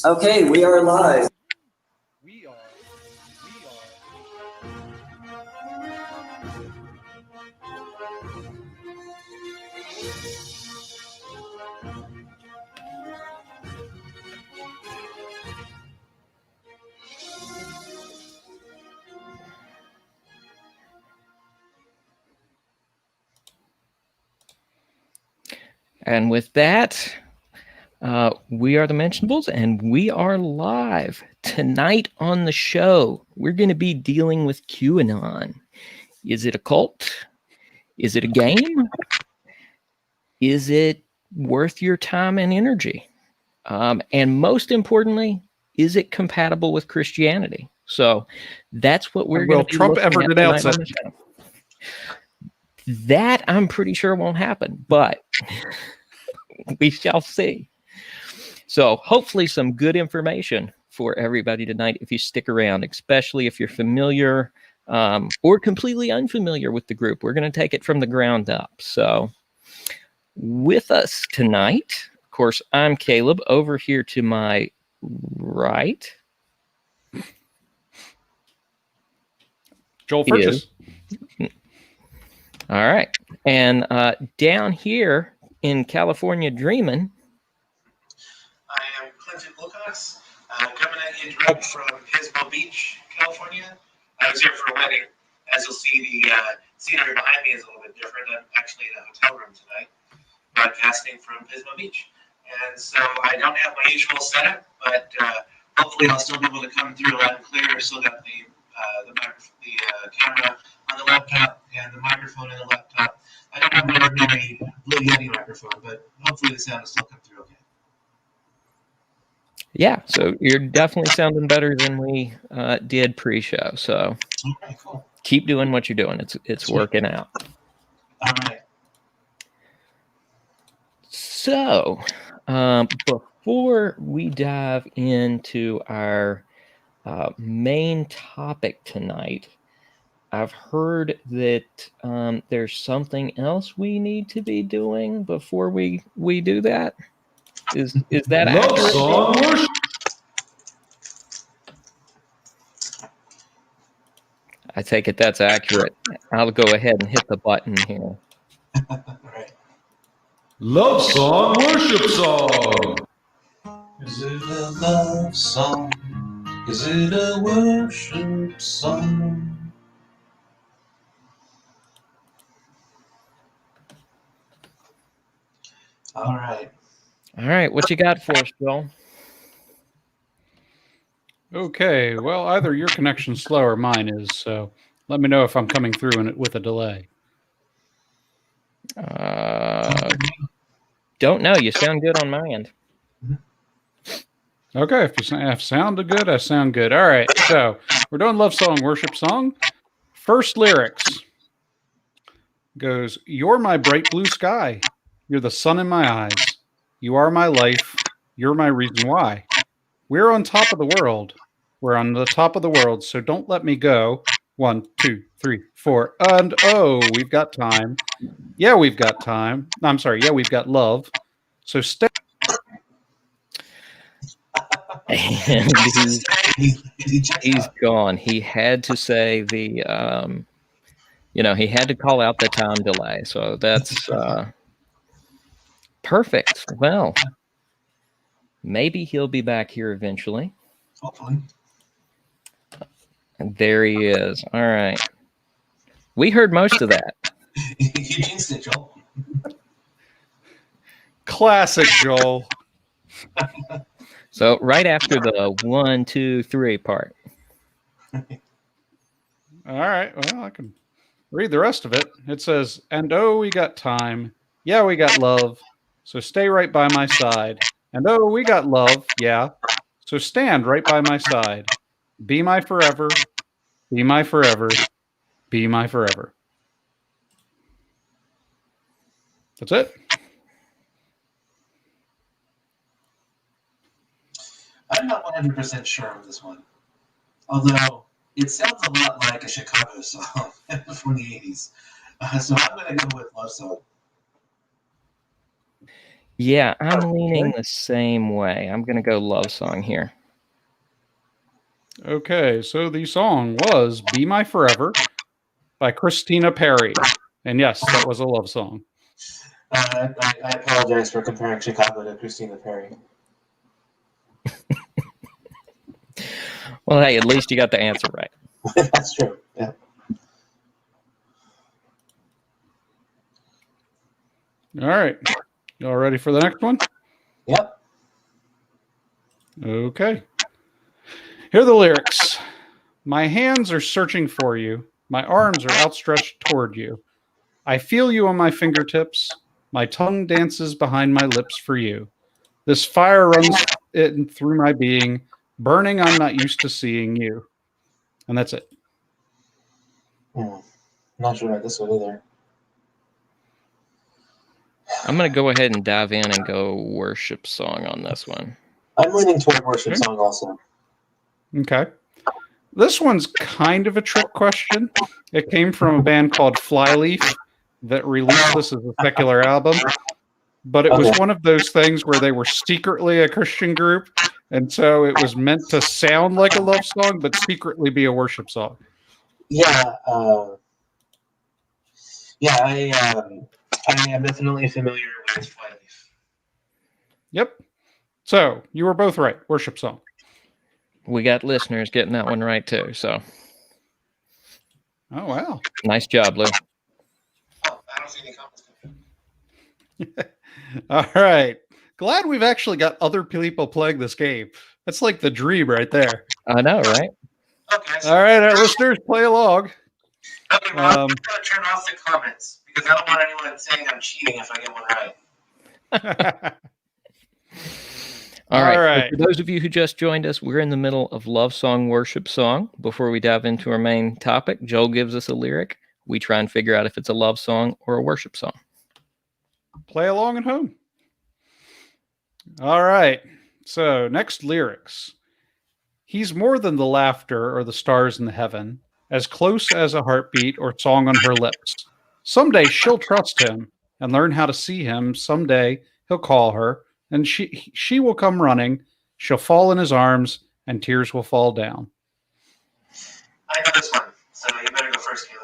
Okay, we are live. We are. And with that, we are the Mentionables, and we are live. Tonight on the show, we're going to be dealing with QAnon. Is it a cult? Is it a game? Is it worth your time and energy? And most importantly, is it compatible with Christianity? So that's what we're going to be Trump looking ever at denounce tonight on the show. That I'm pretty sure won't happen, but we shall see. So hopefully some good information for everybody tonight if you stick around, especially if you're familiar or completely unfamiliar with the group. We're going to take it from the ground up. So with us tonight, of course, I'm Caleb. Over here to my right, Joel Furchess. All right. And down here in California dreaming, I am Clinton Wilcox, coming at you direct from Pismo Beach, California. I was here for a wedding. As you'll see, the scenery behind me is a little bit different. I'm actually in a hotel room tonight, broadcasting from Pismo Beach. And so I don't have my usual setup, but hopefully I'll still be able to come through loud and clear. Still got the camera on the laptop and the microphone in the laptop. I don't have my ordinary Blue Yeti microphone, but hopefully the sound will still come through okay. yeah, so you're definitely sounding better than we did pre-show. So Okay, cool. Keep doing what you're doing. It's working out. All right. So before we dive into our main topic tonight, I've heard that there's something else we need to be doing before we do that. Is that accurate? Song worship. I take it that's accurate. I'll go ahead and hit the button here. All right. Love song, worship song. Is it a love song? Is it a worship song? All right. All right, what you got for us, Joel? Okay, well, either your connection's slow or mine is, so let me know if I'm coming through in it with a delay. Don't know. You sound good on my end. Okay, if you sound good, I sound good. All right, so we're doing love song, worship song. First lyrics goes, "You're my bright blue sky. You're the sun in my eyes. You are my life. You're my reason why. We're on top of the world. We're on the top of the world, so don't let me go. 1, 2, 3, 4. And oh, we've got time. Yeah, we've got time. I'm sorry. Yeah, we've got love. So stay." And he's gone. He had to say the, he had to call out the time delay. So that's perfect. Well, maybe he'll be back here eventually. Hopefully. And there he is. All right. We heard most of that. You jinxed it, Joel. Classic Joel. So right after the 1, 2, 3 part. All right. Well, I can read the rest of it. It says, "And oh, we got time. Yeah, we got love. So stay right by my side. And oh, we got love. Yeah. So stand right by my side. Be my forever. Be my forever. Be my forever." That's it. I'm not 100% sure of this one. Although, it sounds a lot like a Chicago song from the 80s. So I'm going to go with Love Song. Yeah, I'm leaning Okay. the same way. I'm going to go love song here. Okay, so the song was Be My Forever by Christina Perry. And yes, that was a love song. I apologize for comparing Chicago to Christina Perry. Well, hey, at least you got the answer right. That's true. Yeah. All right. Y'all ready for the next one? Yep. Okay. Here are the lyrics. My hands are searching for you. My arms are outstretched toward you. I feel you on my fingertips. My tongue dances behind my lips for you. This fire runs in through my being. Burning, I'm not used to seeing you. And that's it. Not sure about this one either. I'm going to go ahead and dive in and go worship song on this one. I'm leaning toward worship song also. Okay. This one's kind of a trick question. It came from a band called Flyleaf that released this as a secular album, but it was one of those things where they were secretly a Christian group, and so it was meant to sound like a love song, but secretly be a worship song. Yeah. I am definitely familiar with Flyleaf. Yep. So you were both right. Worship song. We got listeners getting that one right too. So, oh wow, nice job, Lou. Oh, I don't see any comments. All right. Glad we've actually got other people playing this game. That's like the dream right there. I know, right? Okay. So all right, our listeners, play along. Okay, well, I'm going to turn off the comments because I don't want anyone saying I'm cheating if I get one right. All right. So for those of you who just joined us, we're in the middle of love song, worship song. Before we dive into our main topic, Joel gives us a lyric. We try and figure out if it's a love song or a worship song. Play along at home. All right. So next lyrics. He's more than the laughter or the stars in the heaven, as close as a heartbeat or song on her lips. Someday she'll trust him and learn how to see him. Someday he'll call her, and she will come running. She'll fall in his arms, and tears will fall down. I know this one, so you better go first, Caleb.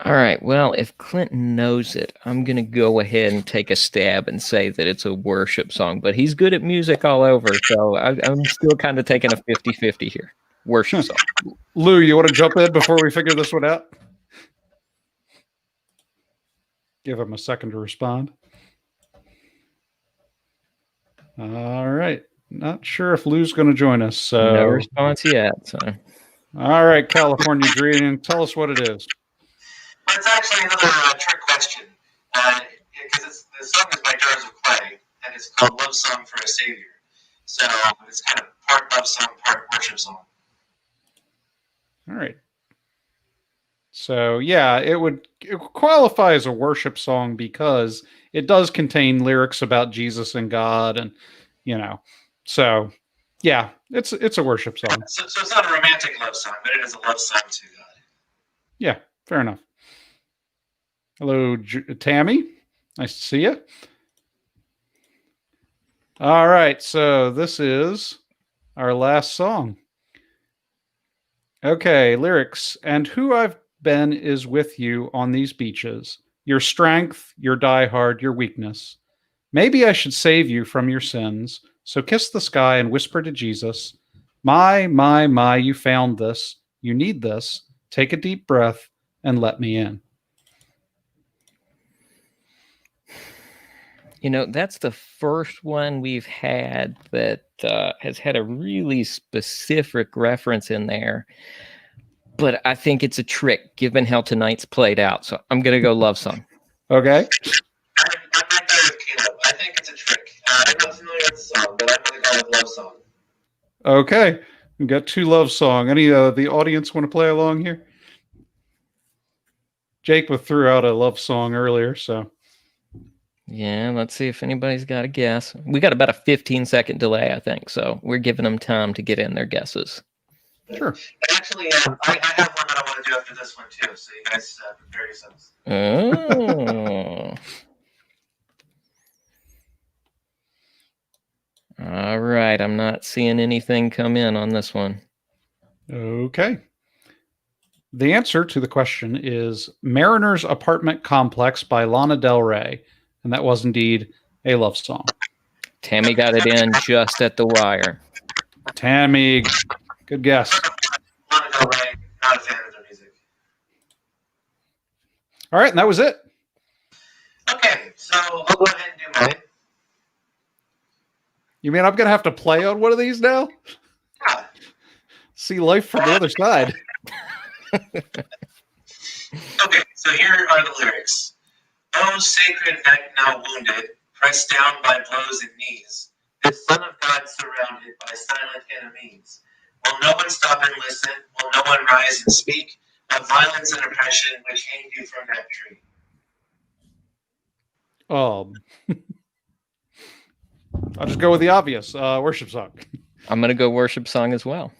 All right. Well, if Clinton knows it, I'm going to go ahead and take a stab and say that it's a worship song. But he's good at music all over, so I'm still kind of taking a 50-50 here. Worship song. Lou, you want to jump in before we figure this one out? Give him a second to respond. All right. Not sure if Lou's going to join us. So. No response yet. So. All right, California Dream, tell us what it is. Well, it's actually another trick question because the song is by Jars of Clay, and it's called Love Song for a Savior. So it's kind of part love song, part worship song. All right. So, yeah, it qualify as a worship song because it does contain lyrics about Jesus and God, and, so, yeah, it's a worship song. So it's not a romantic love song, but it is a love song to God. Yeah, fair enough. Hello, Tammy. Nice to see you. All right, so this is our last song. Okay, lyrics. And who I've been is with you on these beaches. Your strength, your diehard, your weakness. Maybe I should save you from your sins. So kiss the sky and whisper to Jesus, my, you found this. You need this. Take a deep breath and let me in. That's the first one we've had that has had a really specific reference in there. But I think it's a trick given how tonight's played out. So I'm going to go love song. Okay. I'm right there with Caleb. I think it's a trick. I'm not familiar with the song, but I'm going to go with love song. Okay. We've got two love song. Any the audience want to play along here? Jake threw out a love song earlier, so. Yeah, let's see if anybody's got a guess. We got about a 15-second delay, I think, so we're giving them time to get in their guesses. Sure. Actually, I have one that I want to do after this one, too, so you guys prepare yourselves. Oh. All right. I'm not seeing anything come in on this one. Okay. The answer to the question is Mariner's Apartment Complex by Lana Del Rey. And that was indeed a love song. Tammy got it in just at the wire. Tammy, good guess. Lana Del Rey, not a fan of their music. All right, and that was it. Okay, so I'll go ahead and do mine. You mean I'm going to have to play on one of these now? Yeah. See life from the other side. Okay, so here are the lyrics. Oh, sacred neck now wounded, pressed down by blows and knees, this son of God surrounded by silent enemies. Will no one stop and listen? Will no one rise and speak of violence and oppression which hanged you from that tree? I'll just go with the obvious worship song. I'm going to go worship song as well.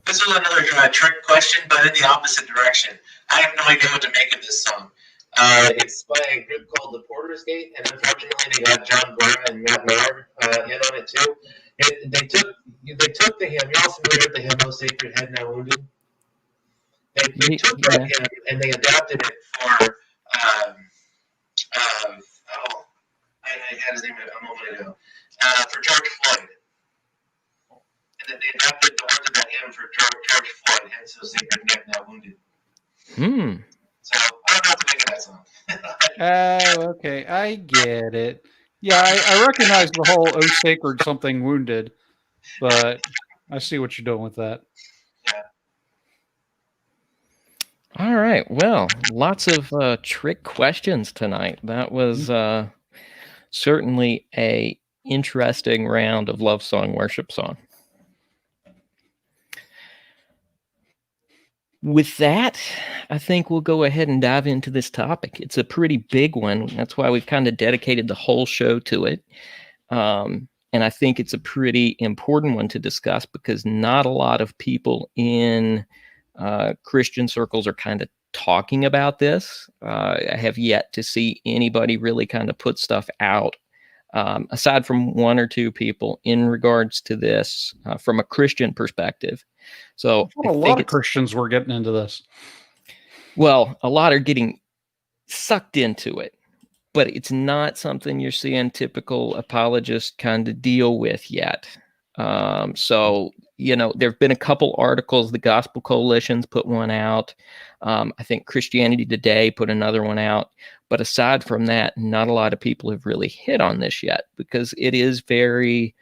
This was another trick question, but in the opposite direction. I have no idea what to make of this song. It's by a group called the Porter's Gate, and unfortunately they got John Barra and Matt Miller in on it too. They took the hymn. You're all familiar with the hymn, "O Sacred Head Now Wounded." They took that hymn and they adapted it for I had his name a moment ago, for George Floyd. And then they adapted the words of that hymn for George Floyd, hence "O Sacred Neck Now Wounded." So I don't know what to make of that song. Oh, okay. I get it. Yeah, I recognize the whole "Oh Sacred Something Wounded," but I see what you're doing with that. Yeah. All right. Well, lots of trick questions tonight. That was certainly a interesting round of love song, worship song. With that, I think we'll go ahead and dive into this topic. It's a pretty big one. That's why we've kind of dedicated the whole show to it. And I think it's a pretty important one to discuss because not a lot of people in Christian circles are kind of talking about this. I have yet to see anybody really kind of put stuff out, aside from one or two people, in regards to this from a Christian perspective. So a lot of Christians were getting into this. Well, a lot are getting sucked into it, but it's not something you're seeing typical apologists kind of deal with yet. So, there have been a couple articles. The Gospel Coalition's put one out. I think Christianity Today put another one out. But aside from that, not a lot of people have really hit on this yet because it is very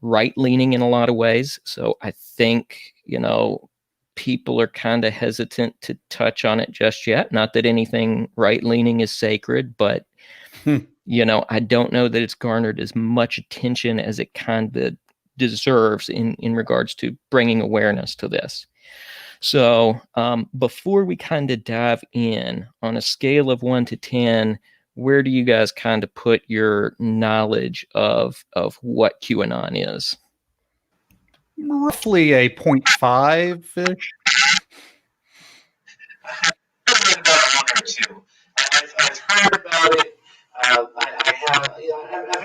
right-leaning in a lot of ways. So I think, people are kind of hesitant to touch on it just yet. Not that anything right-leaning is sacred, but, I don't know that it's garnered as much attention as it kind of deserves in regards to bringing awareness to this. So before we kind of dive in, on a scale of 1 to 10, where do you guys kind of put your knowledge of what QAnon is? Roughly a 0.5-ish. I've read about one or two. I've heard about it. I've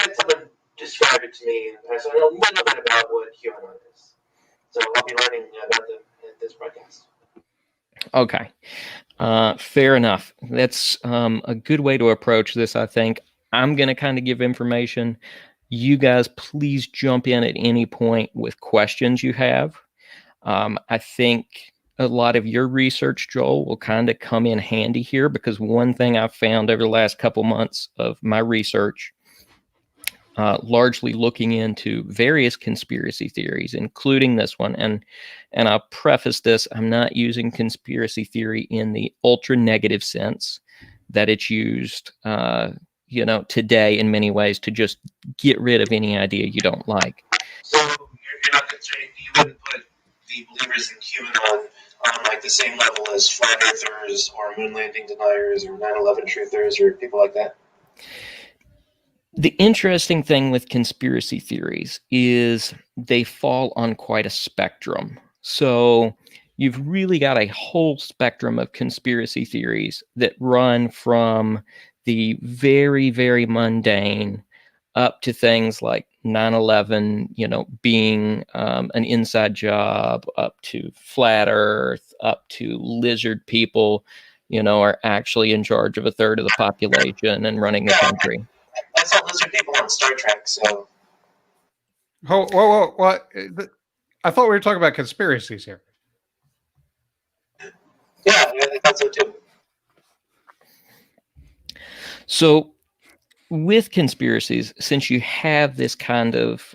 had someone describe it to me, so I know a little bit about what QAnon is. So I'll be learning about them at this broadcast. Okay. Fair enough. That's a good way to approach this, I think. I'm going to kind of give information. You guys, please jump in at any point with questions you have. I think a lot of your research, Joel, will kind of come in handy here because one thing I've found over the last couple months of my research, largely looking into various conspiracy theories, including this one. And I'll preface this, I'm not using conspiracy theory in the ultra negative sense that it's used, today in many ways to just get rid of any idea you don't like. So you're not concerned, you wouldn't put the believers in QAnon on like the same level as flat earthers or moon landing deniers or 9/11 truthers or people like that? The interesting thing with conspiracy theories is they fall on quite a spectrum. So you've really got a whole spectrum of conspiracy theories that run from the very, very mundane up to things like 9/11, being an inside job, up to flat Earth, up to lizard people, are actually in charge of a third of the population and running the country. I saw lizard people on Star Trek, so. Whoa, what? I thought we were talking about conspiracies here. Yeah, I thought so too. So with conspiracies, since you have this kind of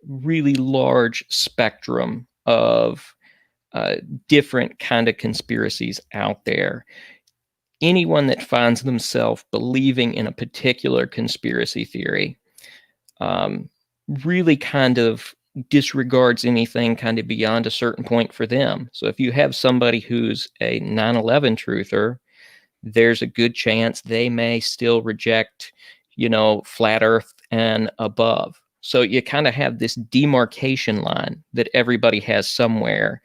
really large spectrum of different kind of conspiracies out there, anyone that finds themselves believing in a particular conspiracy theory really kind of disregards anything kind of beyond a certain point for them. So if you have somebody who's a 9/11 truther, there's a good chance they may still reject, flat Earth and above. So you kind of have this demarcation line that everybody has somewhere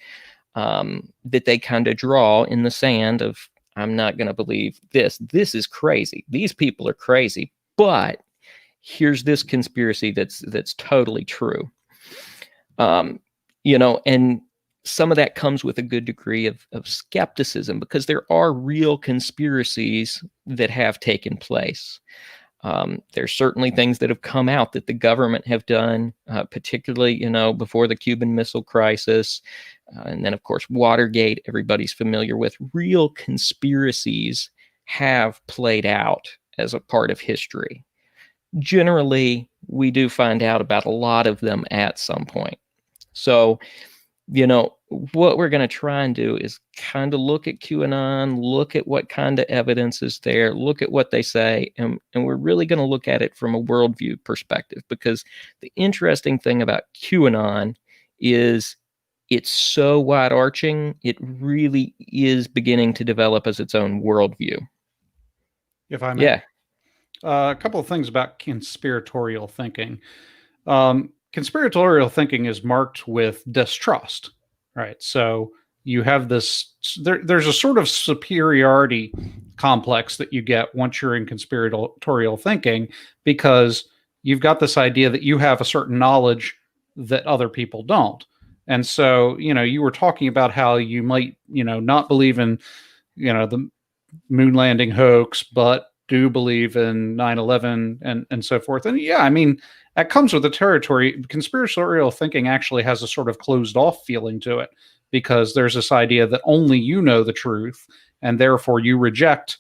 that they kind of draw in the sand of, I'm not going to believe this. This is crazy. These people are crazy. But here's this conspiracy that's totally true. And some of that comes with a good degree of skepticism, because there are real conspiracies that have taken place. There's certainly things that have come out that the government have done, particularly, before the Cuban Missile Crisis. And then, of course, Watergate, everybody's familiar with. Real conspiracies have played out as a part of history. Generally, we do find out about a lot of them at some point. So, what we're going to try and do is kind of look at QAnon, look at what kind of evidence is there, look at what they say, and we're really going to look at it from a worldview perspective, because the interesting thing about QAnon is it's so wide-arching, it really is beginning to develop as its own worldview. If I may. Yeah. A couple of things about conspiratorial thinking. Conspiratorial thinking is marked with distrust, right? So you have this, there's a sort of superiority complex that you get once you're in conspiratorial thinking, because you've got this idea that you have a certain knowledge that other people don't. And so, you were talking about how you might, not believe in, the moon landing hoax, but do believe in 9/11 and so forth. And yeah, I mean, that comes with the territory. Conspiratorial thinking actually has a sort of closed off feeling to it, because there's this idea that only you know the truth, and therefore you reject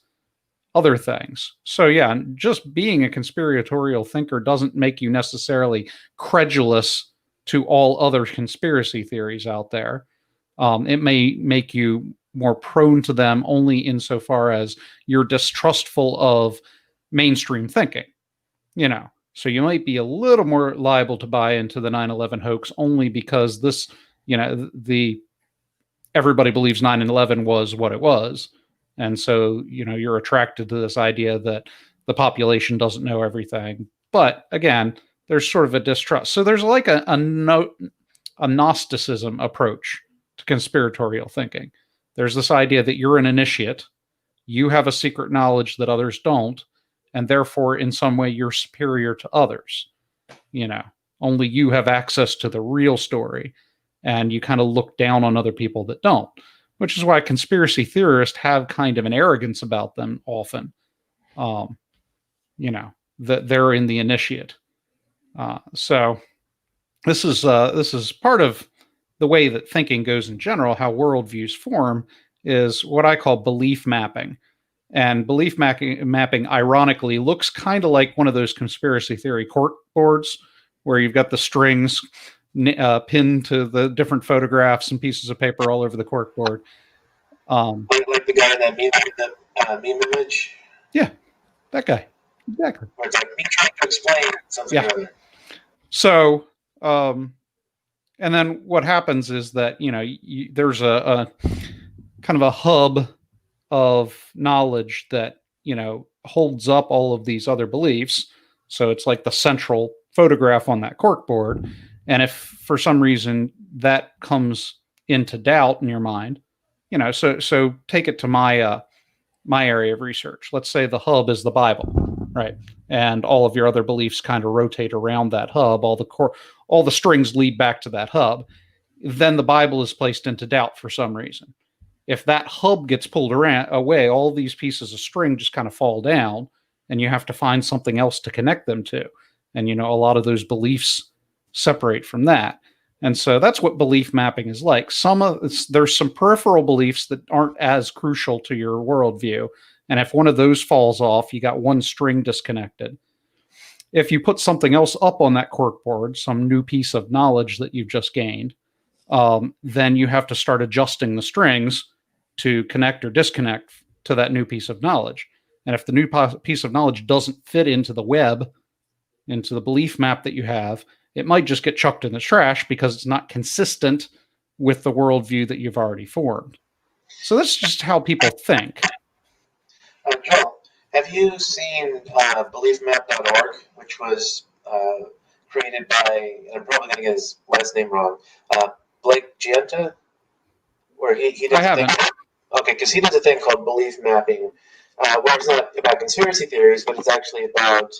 other things. So yeah, just being a conspiratorial thinker doesn't make you necessarily credulous to all other conspiracy theories out there. It may make you more prone to them only insofar as you're distrustful of mainstream thinking, So you might be a little more liable to buy into the 9/11 hoax only because this, everybody believes 9/11 was what it was. And so, you're attracted to this idea that the population doesn't know everything. But again, there's sort of a distrust. So there's like a Gnosticism approach to conspiratorial thinking. There's this idea that you're an initiate, you have a secret knowledge that others don't, and therefore in some way you're superior to others. Only you have access to the real story, and you kind of look down on other people that don't, which is why conspiracy theorists have kind of an arrogance about them often. That they're in the initiate. So this is part of the way that thinking goes in general. How worldviews form is what I call belief mapping. And belief mapping, ironically, looks kind of like one of those conspiracy theory cork boards where you've got the strings pinned to the different photographs and pieces of paper all over the cork board. Like the guy in that meme image? Yeah, that guy. Exactly. Where it's like me trying to explain something. Yeah. So, and then what happens is that, there's a kind of a hub of knowledge that, holds up all of these other beliefs. So it's like the central photograph on that cork board. And if for some reason that comes into doubt in your mind, so take it to my area of research. Let's say the hub is the Bible, right? And all of your other beliefs kind of rotate around that hub. All the strings lead back to that hub. Then the Bible is placed into doubt for some reason. If that hub gets pulled away, all these pieces of string just kind of fall down, and you have to find something else to connect them to. And a lot of those beliefs separate from that. And so that's what belief mapping is like. There's some peripheral beliefs that aren't as crucial to your worldview. And if one of those falls off, you got one string disconnected. If you put something else up on that corkboard, some new piece of knowledge that you've just gained, then you have to start adjusting the strings to connect or disconnect to that new piece of knowledge. And if the new piece of knowledge doesn't fit into the web, into the belief map that you have, it might just get chucked in the trash because it's not consistent with the worldview that you've already formed. So that's just how people think. Joel, have you seen beliefmap.org, which was created by, and I'm probably going to get his last name wrong, Blake Giunta? Where he does I haven't. Okay, because he does a thing called belief mapping, where it's not about conspiracy theories, but it's actually about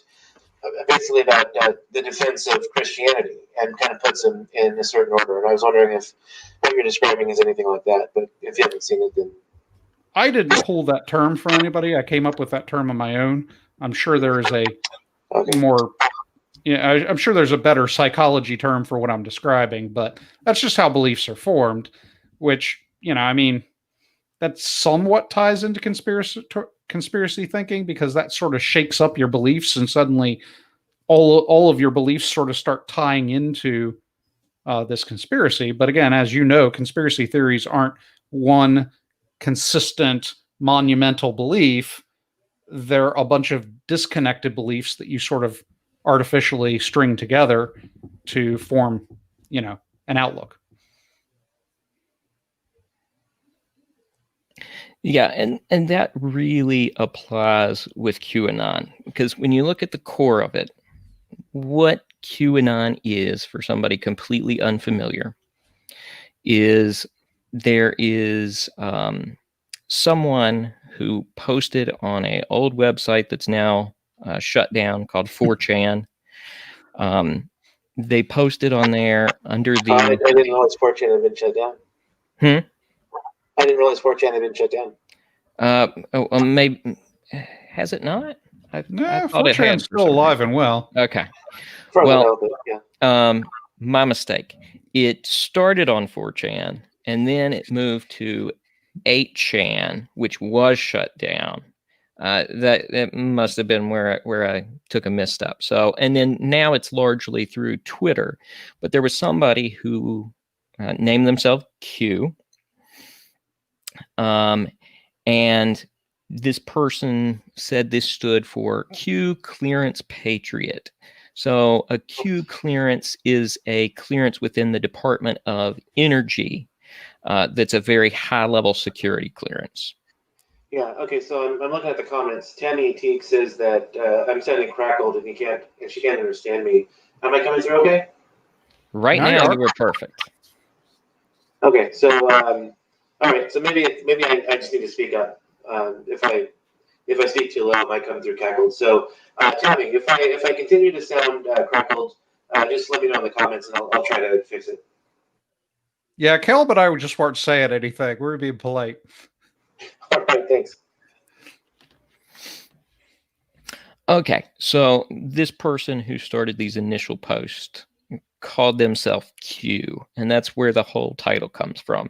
basically about the defense of Christianity, and kind of puts them in a certain order. And I was wondering if what you're describing is anything like that, but if you haven't seen it, then... I didn't pull that term from anybody. I came up with that term on my own. I'm sure there is a more... I'm sure there's a better psychology term for what I'm describing, but that's just how beliefs are formed, which, that somewhat ties into conspiracy thinking, because that sort of shakes up your beliefs, and suddenly all of your beliefs sort of start tying into this conspiracy. But again, as you know, conspiracy theories aren't one consistent monumental belief. They're a bunch of disconnected beliefs that you sort of artificially string together to form, an outlook. Yeah, and that really applies with QAnon, because when you look at the core of it, what QAnon is, for somebody completely unfamiliar, is there is someone who posted on an old website that's now shut down called 4chan. They posted on there under the... I didn't realize 4chan had been shut down. I didn't realize 4chan had been shut down. Maybe... Has it not? I thought 4chan's still alive and well. Okay. Well, yeah. My mistake. It started on 4chan, and then it moved to 8chan, which was shut down. That must have been where I took a misstep. So, and then now it's largely through Twitter. But there was somebody who named themselves Q, and this person said this stood for Q Clearance Patriot. So a Q clearance is a clearance within the Department of Energy that's a very high-level security clearance. Yeah, okay, so I'm looking at the comments. Tammy Teague says that I'm sounding crackled and she can't understand me. Am I coming through okay? Right now you were perfect. Okay, so all right, so maybe I just need to speak up. If I speak too low, I might come through cackled. So Tammy, if I continue to sound crackled, just let me know in the comments and I'll try to fix it. Yeah, Caleb and I just weren't saying anything. We were being polite. All right, thanks. Okay, so this person who started these initial posts called themselves Q, and that's where the whole title comes from.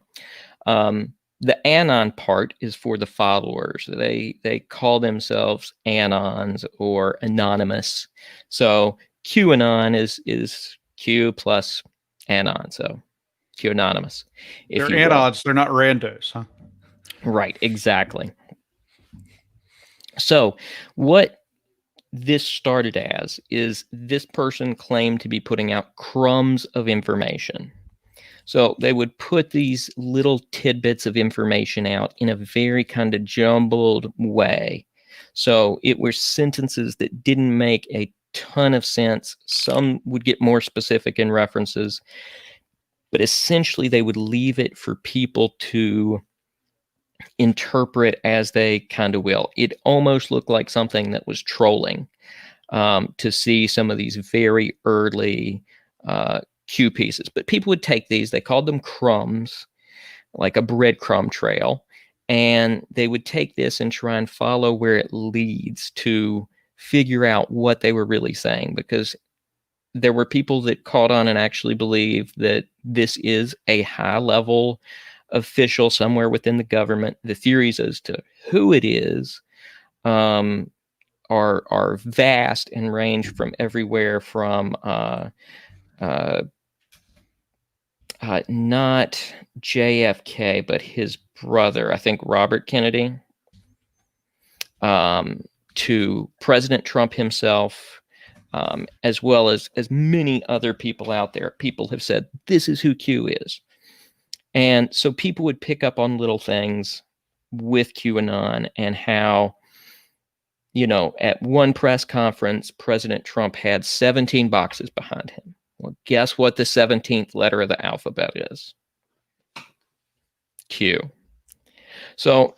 The Anon part is for the followers. They call themselves Anons or Anonymous. So QAnon is Q plus Anon, so Q Anonymous. They're Anons, they're not randos, huh? Right, exactly. So what this started as is this person claimed to be putting out crumbs of information. So they would put these little tidbits of information out in a very kind of jumbled way. So it were sentences that didn't make a ton of sense. Some would get more specific in references, but essentially they would leave it for people to interpret as they kind of will. It almost looked like something that was trolling to see some of these very early Q pieces. But people would take these, they called them crumbs, like a breadcrumb trail, and they would take this and try and follow where it leads to figure out what they were really saying, because there were people that caught on and actually believed that this is a high level official somewhere within the government. The theories as to who it is are vast and range from everywhere from not JFK, but his brother, I think Robert Kennedy, to President Trump himself, as well as many other people out there. People have said, this is who Q is. And so people would pick up on little things with QAnon and how, at one press conference, President Trump had 17 boxes behind him. Well, guess what the 17th letter of the alphabet is? Q. So,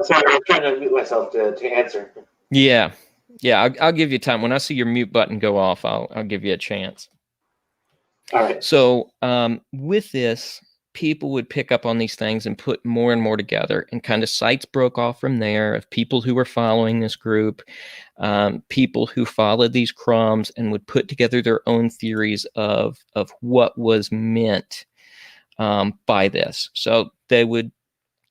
sorry, I'm trying to mute myself to answer. Yeah. I'll give you time. When I see your mute button go off, I'll give you a chance. All right. So, with this, people would pick up on these things and put more and more together, and kind of sites broke off from there of people who were following this group, people who followed these crumbs and would put together their own theories of what was meant by this. So they would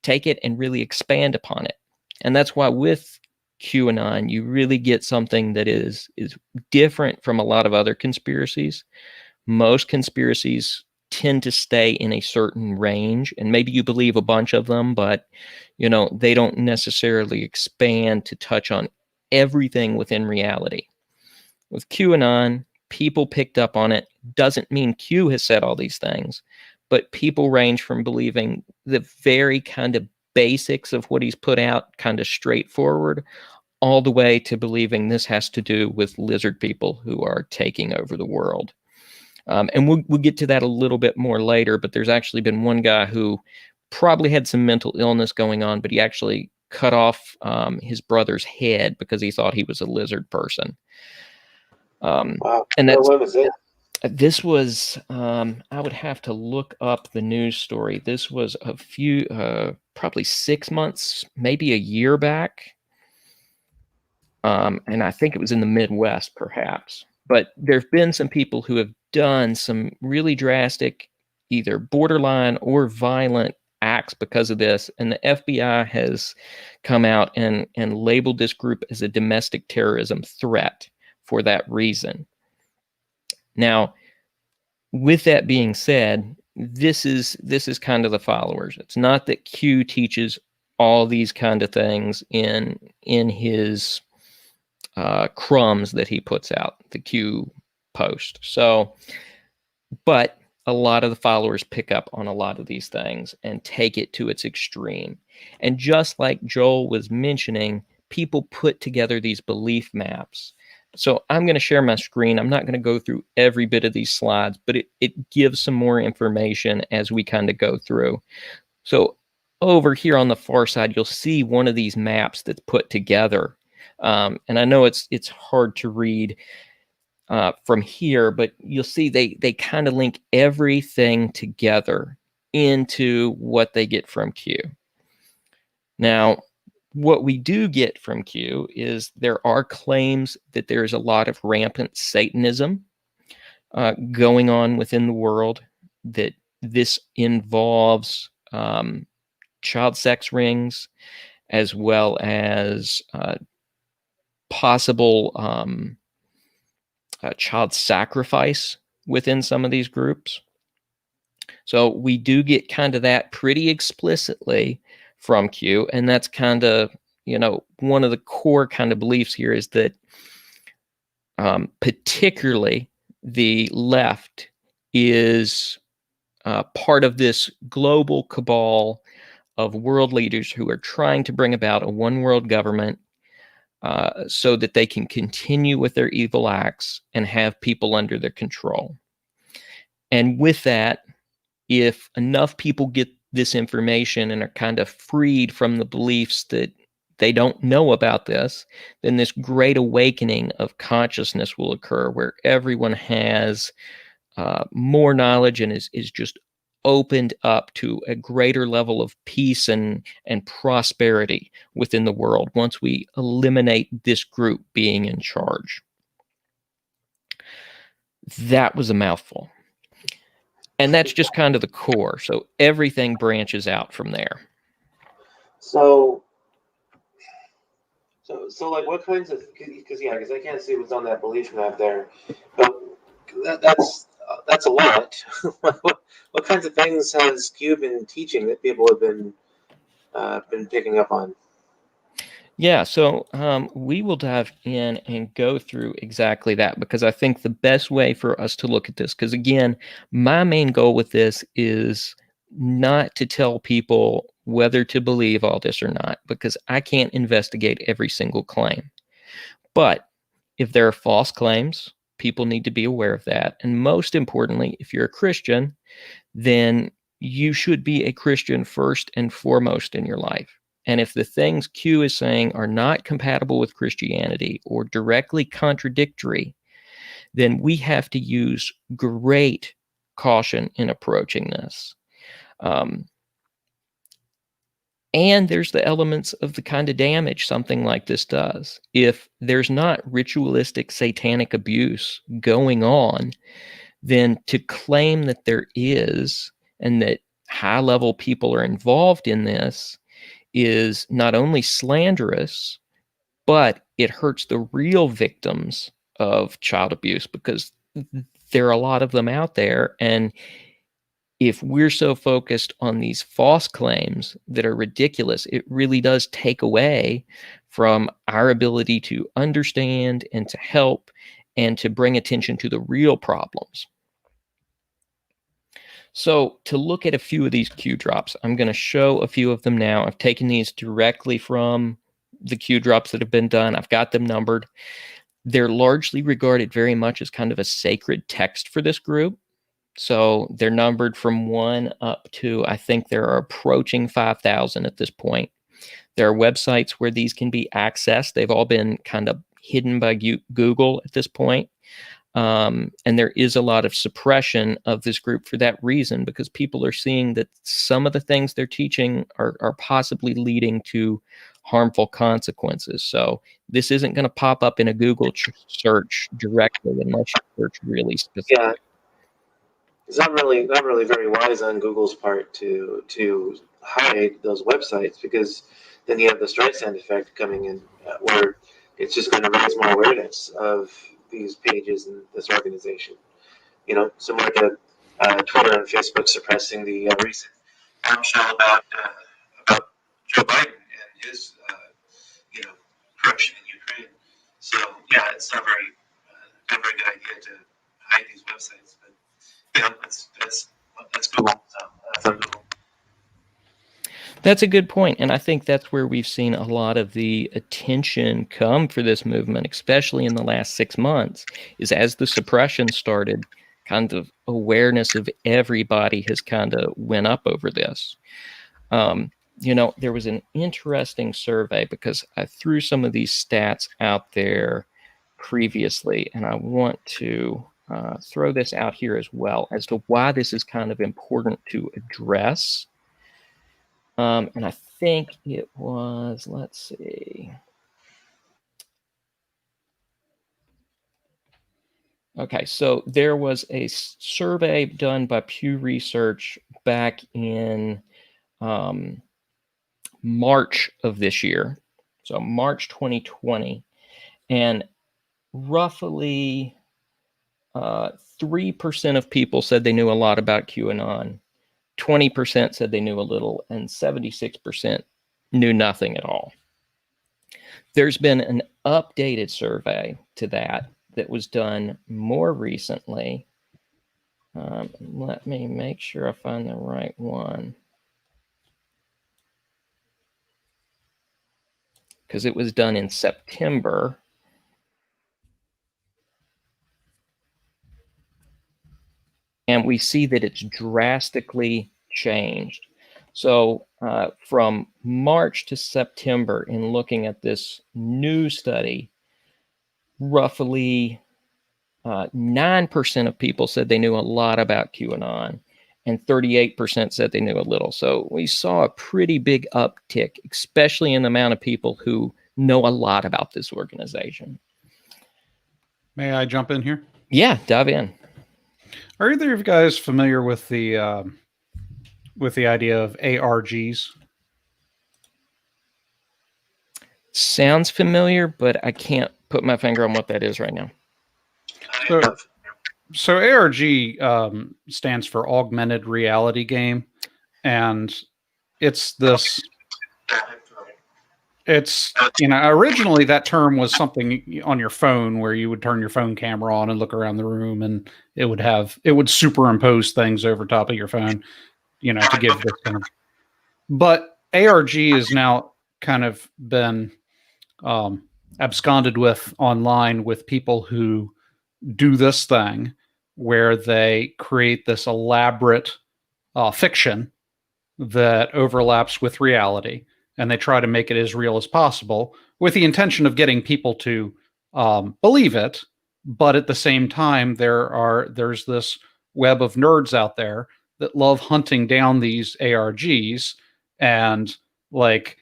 take it and really expand upon it. And that's why with QAnon, you really get something that is different from a lot of other conspiracies. Most conspiracies tend to stay in a certain range, and maybe you believe a bunch of them, but they don't necessarily expand to touch on everything within reality. With QAnon, people picked up on it. Doesn't mean Q has said all these things, but people range from believing the very kind of basics of what he's put out, kind of straightforward, all the way to believing this has to do with lizard people who are taking over the world. And we'll get to that a little bit more later, but there's actually been one guy who probably had some mental illness going on, but he actually cut off his brother's head because he thought he was a lizard person. Wow. And that's, what was it? This was, I would have to look up the news story. This was a few, probably 6 months, maybe a year back. And I think it was in the Midwest, perhaps. But there have been some people who have done some really drastic, either borderline or violent acts because of this. And the FBI has come out and labeled this group as a domestic terrorism threat for that reason. Now, with that being said, this is kind of the followers. It's not that Q teaches all these kind of things in his crumbs that he puts out, the Q post. So, but a lot of the followers pick up on a lot of these things and take it to its extreme. And just like Joel was mentioning, people put together these belief maps. So I'm going to share my screen. I'm not going to go through every bit of these slides, but it gives some more information as we kind of go through. So over here on the far side, you'll see one of these maps that's put together. And I know it's hard to read from here, but you'll see they kind of link everything together into what they get from Q. Now, what we do get from Q is there are claims that there is a lot of rampant Satanism going on within the world, that this involves child sex rings, as well as possible child sacrifice within some of these groups. So we do get kind of that pretty explicitly from Q, and that's kind of, one of the core kind of beliefs here is that particularly the left is part of this global cabal of world leaders who are trying to bring about a one world government so that they can continue with their evil acts and have people under their control. And with that, if enough people get this information and are kind of freed from the beliefs that they don't know about this, then this great awakening of consciousness will occur where everyone has more knowledge and is just opened up to a greater level of peace and prosperity within the world once we eliminate this group being in charge. That was a mouthful. And that's just kind of the core. So everything branches out from there. So like, what kinds of? Because I can't see what's on that belief map there, but that's a lot. what kinds of things has Q been teaching that people have been picking up on? Yeah, so we will dive in and go through exactly that, because I think the best way for us to look at this, because again, my main goal with this is not to tell people whether to believe all this or not, because I can't investigate every single claim. But if there are false claims, people need to be aware of that. And most importantly, if you're a Christian, then you should be a Christian first and foremost in your life. And if the things Q is saying are not compatible with Christianity or directly contradictory, then we have to use great caution in approaching this. And there's the elements of the kind of damage something like this does. If there's not ritualistic satanic abuse going on, then to claim that there is and that high-level people are involved in this is not only slanderous, but it hurts the real victims of child abuse, because there are a lot of them out there. And if we're so focused on these false claims that are ridiculous, it really does take away from our ability to understand and to help and to bring attention to the real problems. So to look at a few of these Q drops, I'm going to show a few of them now. I've taken these directly from the Q drops that have been done. I've got them numbered. They're largely regarded very much as kind of a sacred text for this group. So they're numbered from 1 up to, I think there are approaching 5,000 at this point. There are websites where these can be accessed. They've all been kind of hidden by Google at this point. And there is a lot of suppression of this group for that reason, because people are seeing that some of the things they're teaching are possibly leading to harmful consequences. So this isn't going to pop up in a Google search directly unless you search really specific. Yeah, it's not really very wise on Google's part to hide those websites, because then you have the Streisand effect coming in, where it's just going to raise more awareness of these pages and this organization. Similar to Twitter and Facebook suppressing the recent bombshell about Joe Biden and his corruption in Ukraine. So yeah, it's not very good idea to hide these websites. But that's Google. So that's on Google. That's a good point. And I think that's where we've seen a lot of the attention come for this movement, especially in the last 6 months, is as the suppression started, kind of awareness of everybody has kind of went up over this. There was an interesting survey, because I threw some of these stats out there previously, and I want to throw this out here as well as to why this is kind of important to address. And I think it was, let's see. Okay, so there was a survey done by Pew Research back in March of this year, so March 2020, and roughly 3% of people said they knew a lot about QAnon. 20% said they knew a little, and 76% knew nothing at all. There's been an updated survey to that was done more recently. Let me make sure I find the right one, because it was done in September. And we see that it's drastically changed. So from March to September, in looking at this new study, roughly 9% of people said they knew a lot about QAnon, and 38% said they knew a little. So we saw a pretty big uptick, especially in the amount of people who know a lot about this organization. May I jump in here? Yeah, dive in. Are either of you guys familiar with the idea of ARGs? Sounds familiar, but I can't put my finger on what that is right now. So ARG stands for Augmented Reality Game, and it's this. It's, originally that term was something on your phone where you would turn your phone camera on and look around the room, and it would superimpose things over top of your phone, to give this kind of. But ARG is now kind of been absconded with online with people who do this thing where they create this elaborate fiction that overlaps with reality, and they try to make it as real as possible with the intention of getting people to believe it. But at the same time, there's this web of nerds out there that love hunting down these ARGs and like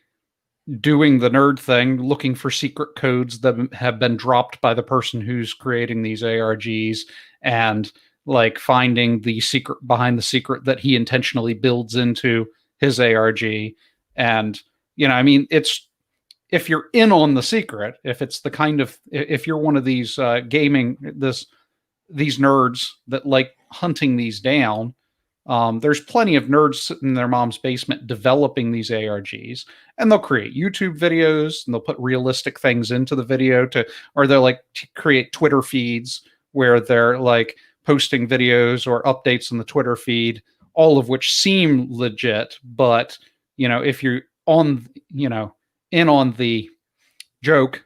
doing the nerd thing, looking for secret codes that have been dropped by the person who's creating these ARGs, and like finding the secret behind the secret that he intentionally builds into his ARG. And, it's, if you're in on the secret, if you're one of these these nerds that like hunting these down, there's plenty of nerds sitting in their mom's basement developing these ARGs, and they'll create YouTube videos and they'll put realistic things into the video or they'll like create Twitter feeds where they're like posting videos or updates on the Twitter feed, all of which seem legit. But, if you're on, in on the joke,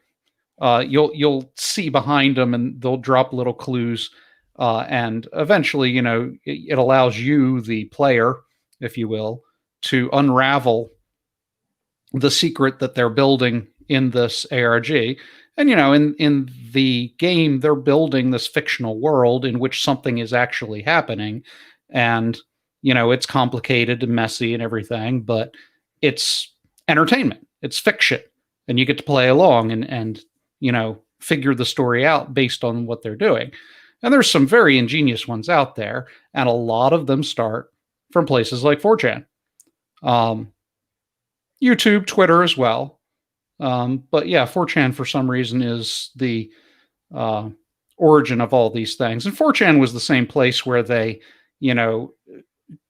you'll see behind them and they'll drop little clues. And eventually, it allows you, the player, if you will, to unravel the secret that they're building in this ARG. And, in the game, they're building this fictional world in which something is actually happening. And, it's complicated and messy and everything, but it's entertainment. It's fiction. And you get to play along and figure the story out based on what they're doing. And there's some very ingenious ones out there, and a lot of them start from places like 4chan, YouTube, Twitter as well. But yeah, 4chan for some reason is the origin of all these things. And 4chan was the same place where they,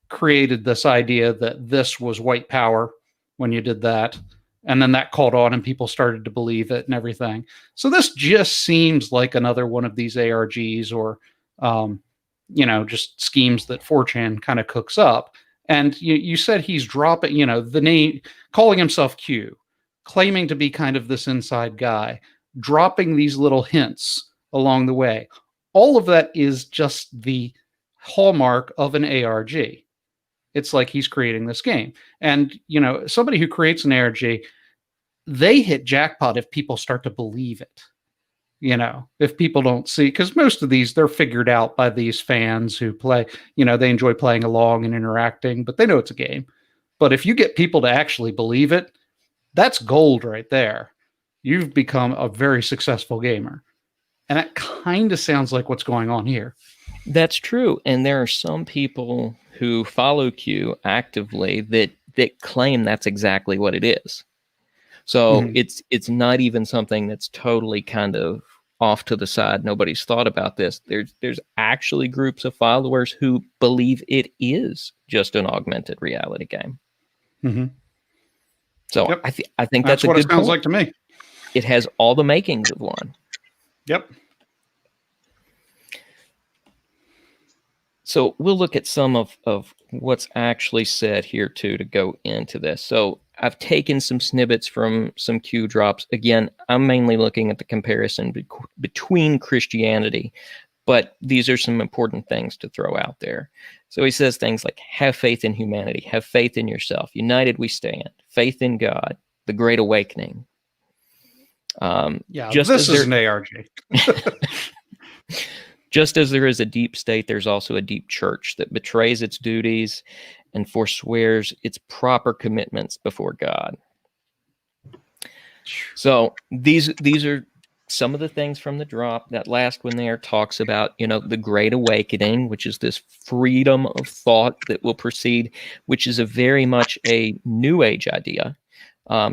created this idea that this was white power when you did that. And then that caught on and people started to believe it and everything. So this just seems like another one of these ARGs or, just schemes that 4chan kind of cooks up. And you said he's dropping, the name, calling himself Q, claiming to be kind of this inside guy, dropping these little hints along the way. All of that is just the hallmark of an ARG. It's like he's creating this game. And, somebody who creates an ARG, they hit jackpot if people start to believe it. If people don't see, because most of these, they're figured out by these fans who play, they enjoy playing along and interacting, but they know it's a game. But if you get people to actually believe it, that's gold right there. You've become a very successful gamer. And that kind of sounds like what's going on here. That's true. And there are some people who follow Q actively that claim that's exactly what it is. So it's not even something that's totally kind of off to the side. Nobody's thought about this. There's actually groups of followers who believe it is just an augmented reality game. Mm-hmm. So yep. I think that's a what good it sounds point. Like to me. It has all the makings of one. Yep. So we'll look at some of what's actually said here too to go into this. So I've taken some snippets from some Q drops. Again, I'm mainly looking at the comparison between Christianity. But these are some important things to throw out there. So he says things like, have faith in humanity, have faith in yourself, united we stand, faith in God, the Great Awakening. Yeah, just this as is an ARG. Just as there is a deep state, there's also a deep church that betrays its duties and forswears its proper commitments before God. So these are some of the things from the drop. That last one there talks about, the Great Awakening, which is this freedom of thought that will proceed, which is a very much a New Age idea.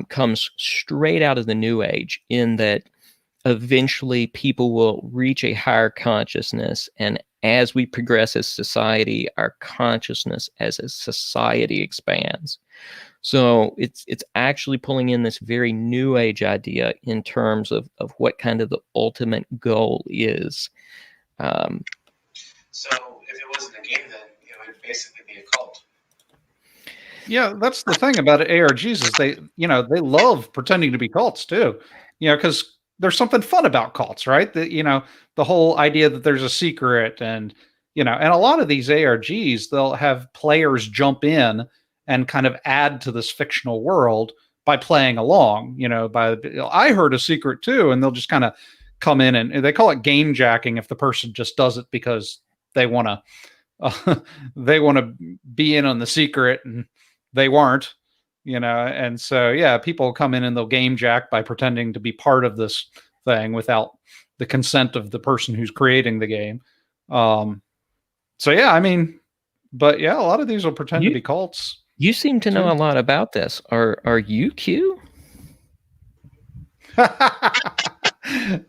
Comes straight out of the New Age, in that eventually people will reach a higher consciousness, and as we progress as society, our consciousness as a society expands. So it's actually pulling in this very New Age idea in terms of what kind of the ultimate goal is. So if it wasn't a game, then it would basically be a cult. Yeah, that's the thing about ARGs is they love pretending to be cults too. Because there's something fun about cults, right? The whole idea that there's a secret, and and a lot of these ARGs, they'll have players jump in and kind of add to this fictional world by playing along. I heard a secret too, and they'll just kind of come in, and they call it game jacking if the person just does it because they want to be in on the secret and they weren't. And so, yeah, people come in and they'll game jack by pretending to be part of this thing without the consent of the person who's creating the game. So, yeah, but yeah, a lot of these will pretend to be cults. You seem to know a lot about this. Are you Q?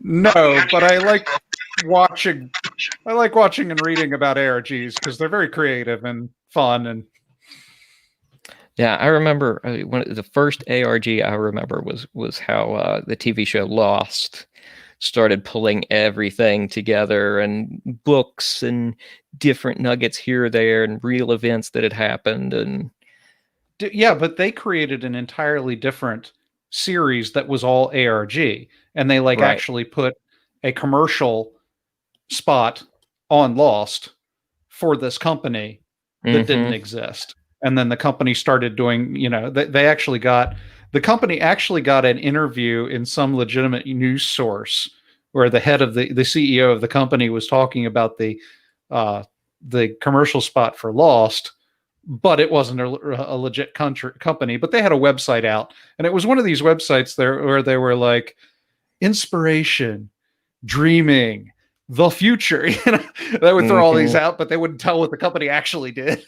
No, but I like watching and reading about ARGs because they're very creative and fun. And yeah, I remember the first ARG I remember was how the TV show Lost started pulling everything together, and books and different nuggets here or there, and real events that had happened. And yeah, but they created an entirely different series that was all ARG, and they actually put a commercial spot on Lost for this company that didn't exist. And then the company started doing, the company actually got an interview in some legitimate news source where the head of the CEO of the company was talking about the commercial spot for Lost, but it wasn't a legit company. But they had a website out, and it was one of these websites there where they were like, inspiration, dreaming, the future. They would throw all these out, but they wouldn't tell what the company actually did.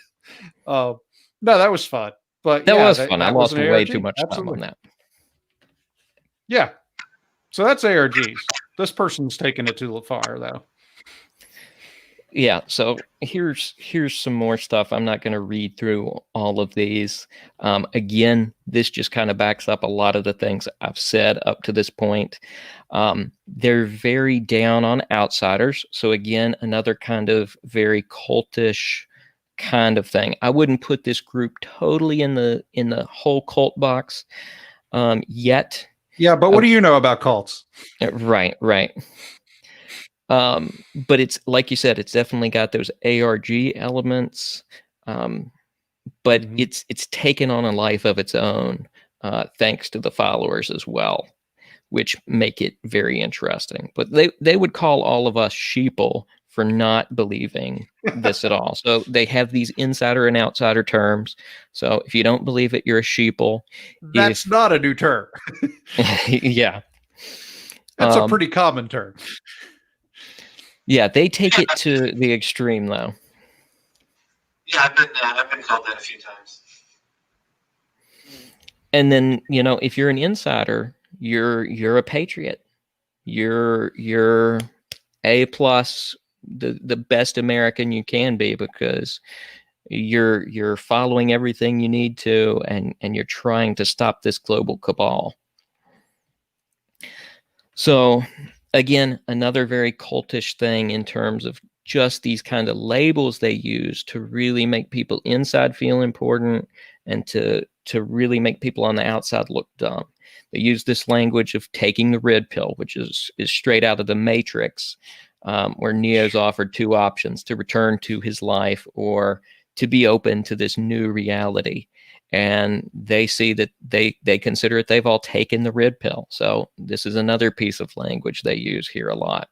No, that was fun. But that was fun. I lost way too much time on that. Yeah. So that's ARGs. This person's taking it too far, though. Yeah, so here's some more stuff. I'm not going to read through all of these. Again, this just kind of backs up a lot of the things I've said up to this point. They're very down on outsiders. So again, another kind of very cultish kind of thing. I wouldn't put this group totally in the whole cult box yet. Yeah, but what do you know about cults? Right. But it's like you said, it's definitely got those ARG elements, but it's taken on a life of its own, thanks to the followers as well, which make it very interesting. But they would call all of us sheeple for not believing this at all. So they have these insider and outsider terms. So if you don't believe it, you're a sheeple. That's not a new term. Yeah. That's a pretty common term. Yeah, they take it to the extreme, though. Yeah, I've been called that a few times. And then, if you're an insider, you're a patriot. You're A+, the best American you can be, because you're following everything you need to, and you're trying to stop this global cabal. So again, another very cultish thing in terms of just these kind of labels they use to really make people inside feel important, and to really make people on the outside look dumb. They use this language of taking the red pill, which is straight out of the Matrix. where Neo's offered two options: to return to his life or to be open to this new reality. And they see that they consider it, they've all taken the red pill. So this is another piece of language they use here a lot.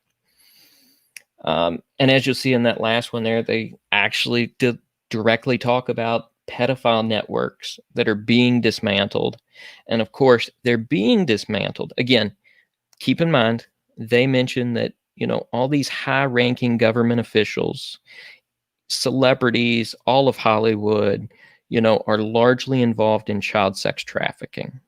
And as you'll see in that last one there, they actually directly talk about pedophile networks that are being dismantled. And of course, they're being dismantled. Again, keep in mind, they mention that, all these high-ranking government officials, celebrities, all of Hollywood, are largely involved in child sex trafficking.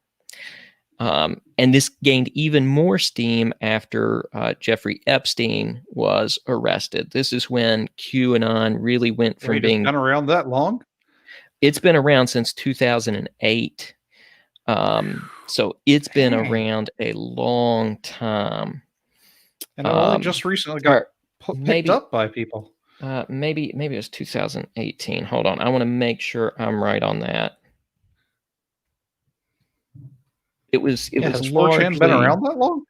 And this gained even more steam after Jeffrey Epstein was arrested. This is when QAnon really went from being... It's been around that long? It's been around since 2008. So it's been around a long time. And it only just recently got picked up by people. Maybe it was 2018. Hold on. I want to make sure I'm right on that. It was has largely... 4chan been around that long?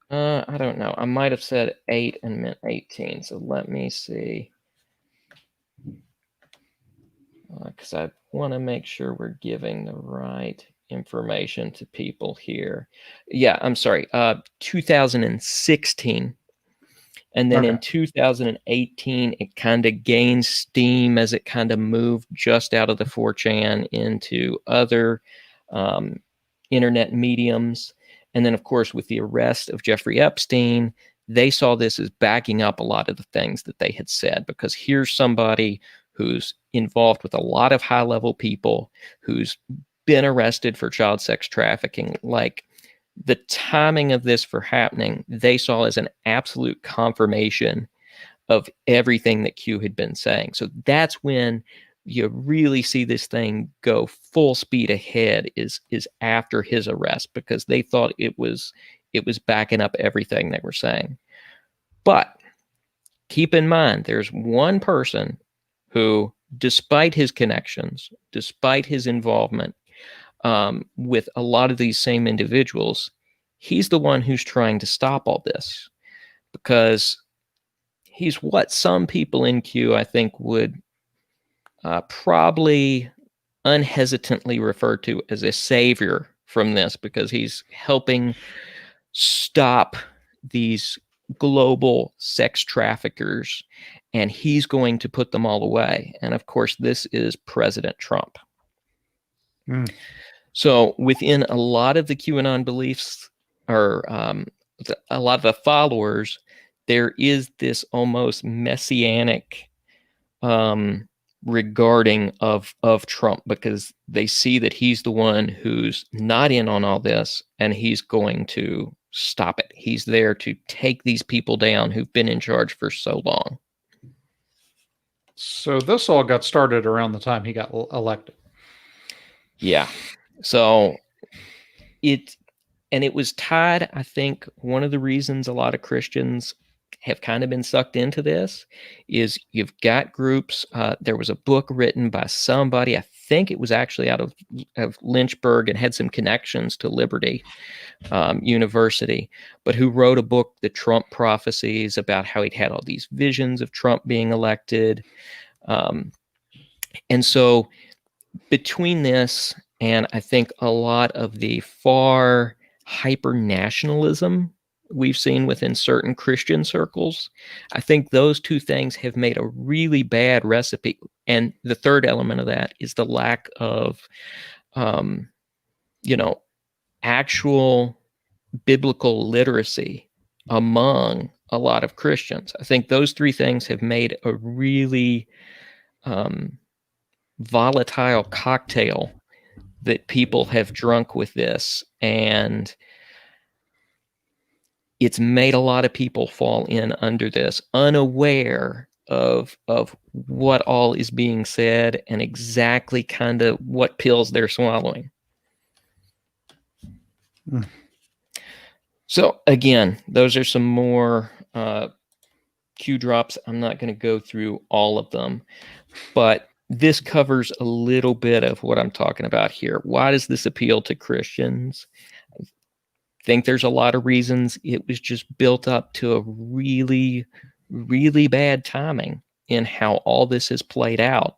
I don't know. I might have said 8 and meant 18. So let me see. Because I want to make sure we're giving the right information to people here. Yeah, I'm sorry. 2016. And then in 2018, it kind of gained steam as it kind of moved just out of the 4chan into other internet mediums. And then, of course, with the arrest of Jeffrey Epstein, they saw this as backing up a lot of the things that they had said, because here's somebody who's involved with a lot of high-level people, who's been arrested for child sex trafficking. Like, the timing of this for happening, they saw as an absolute confirmation of everything that Q had been saying. So that's when you really see this thing go full speed ahead, is after his arrest, because they thought it was backing up everything they were saying. But keep in mind, there's one person who, despite his connections, despite his involvement with a lot of these same individuals, he's the one who's trying to stop all this, because he's what some people in Q, I think, would probably unhesitantly refer to as a savior from this, because he's helping stop these global sex traffickers, and he's going to put them all away. And of course, this is President Trump. So within a lot of the QAnon beliefs, or a lot of the followers, there is this almost messianic regarding of Trump, because they see that he's the one who's not in on all this, and he's going to stop it. He's there to take these people down who've been in charge for so long. So this all got started around the time he got elected. Yeah. So it was tied, I think, one of the reasons a lot of Christians have kind of been sucked into this is you've got groups. There was a book written by somebody, I think it was actually out of Lynchburg, and had some connections to Liberty University, but who wrote a book, The Trump Prophecies, about how he'd had all these visions of Trump being elected. And so between this and I think a lot of the far hyper-nationalism we've seen within certain Christian circles, I think those two things have made a really bad recipe. And the third element of that is the lack of, actual biblical literacy among a lot of Christians. I think those three things have made a really volatile cocktail that people have drunk with this, and it's made a lot of people fall in under this, unaware of what all is being said and exactly kind of what pills they're swallowing. So again, those are some more Q drops. I'm not going to go through all of them, but this covers a little bit of what I'm talking about here. Why does this appeal to Christians? think there's a lot of reasons it was just built up to a really, really bad timing in how all this has played out,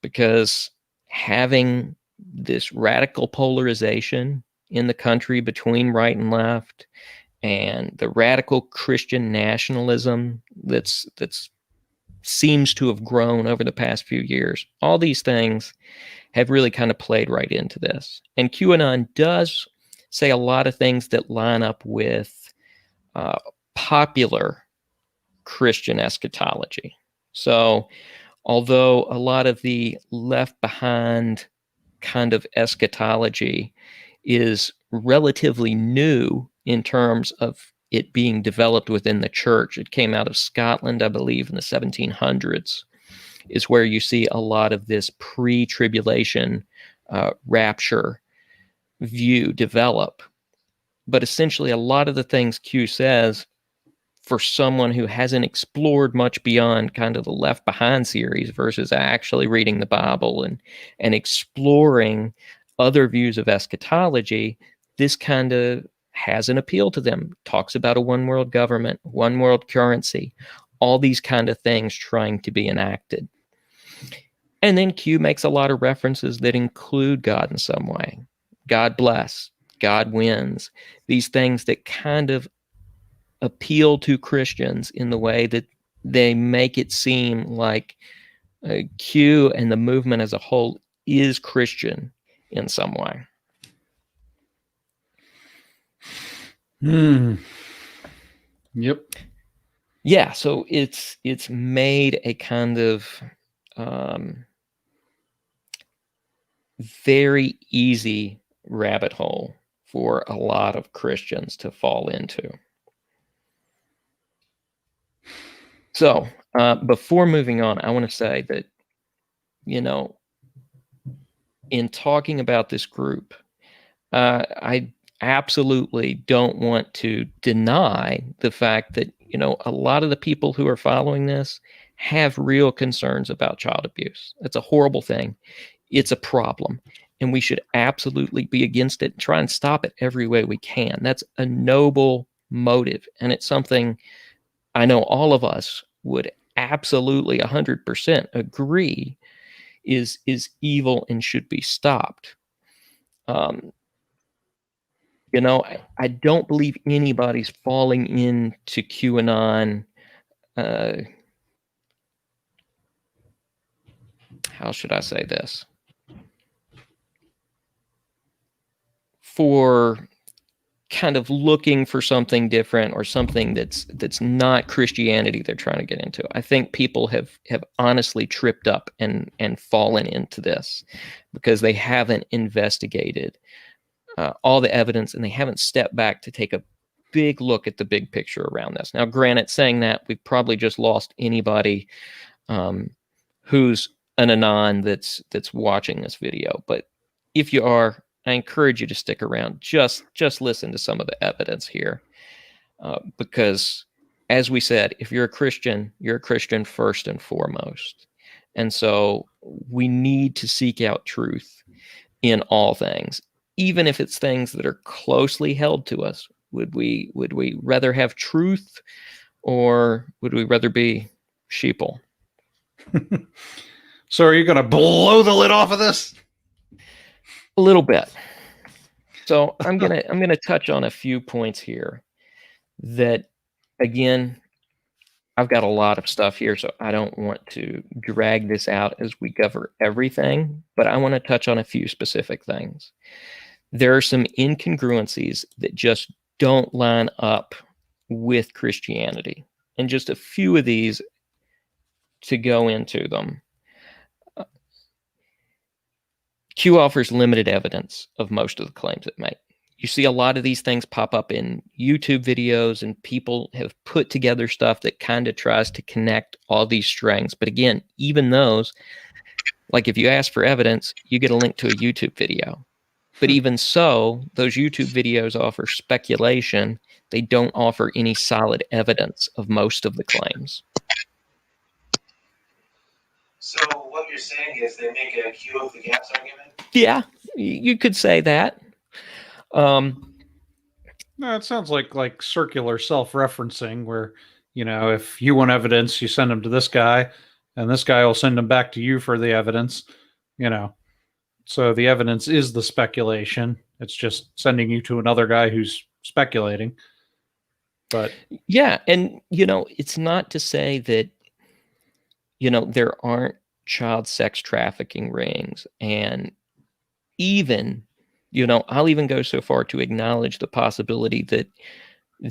because having this radical polarization in the country between right and left, and the radical Christian nationalism that's seems to have grown over the past few years, all these things have really kind of played right into this. And QAnon does say a lot of things that line up with popular Christian eschatology. So although a lot of the left behind kind of eschatology is relatively new in terms of it being developed within the church, it came out of Scotland, I believe, in the 1700s, is where you see a lot of this pre-tribulation rapture view develop. But essentially, a lot of the things Q says, for someone who hasn't explored much beyond kind of the Left Behind series versus actually reading the Bible and exploring other views of eschatology, this kind of has an appeal to them. Talks about a one world government, one world currency, all these kind of things trying to be enacted. And then Q makes a lot of references that include God in some way. God bless, God wins, these things that kind of appeal to Christians in the way that they make it seem like Q and the movement as a whole is Christian in some way. Yep. Yeah, so it's made a kind of very easy rabbit hole for a lot of Christians to fall into. So before moving on, I want to say that, you know, in talking about this group, I absolutely don't want to deny the fact that, you know, a lot of the people who are following this have real concerns about child abuse. It's a horrible thing. It's a problem. And we should absolutely be against it and try and stop it every way we can. That's a noble motive. And it's something I know all of us would absolutely 100% agree is evil and should be stopped. You know, I don't believe anybody's falling into QAnon. How should I say this? For kind of looking for something different or something that's not Christianity they're trying to get into. I think people have honestly tripped up and fallen into this because they haven't investigated all the evidence, and they haven't stepped back to take a big look at the big picture around this. Now, granted, saying that, we've probably just lost anybody who's an anon that's watching this video. But if you are, I encourage you to stick around. Just listen to some of the evidence here, because, as we said, if you're a Christian first and foremost. And so we need to seek out truth in all things, even if it's things that are closely held to us. Would we rather have truth, or would we rather be sheeple? So are you going to blow the lid off of this? A little bit. So I'm gonna touch on a few points here that, again, I've got a lot of stuff here, so I don't want to drag this out as we cover everything, but I want to touch on a few specific things. There are some incongruencies that just don't line up with Christianity, and just a few of these to go into them. Q offers limited evidence of most of the claims it makes. You see a lot of these things pop up in YouTube videos, and people have put together stuff that kind of tries to connect all these strings. But again, even those, like if you ask for evidence, you get a link to a YouTube video. But even so, those YouTube videos offer speculation. They don't offer any solid evidence of most of the claims. So what you're saying is they make a Q of the gaps argument? Yeah, you could say that. No, it sounds like circular self-referencing, where if you want evidence, you send them to this guy, and this guy will send them back to you for the evidence. You know, so the evidence is the speculation. It's just sending you to another guy who's speculating. But Yeah, and it's not to say that there aren't child sex trafficking rings, and even I'll even go so far to acknowledge the possibility that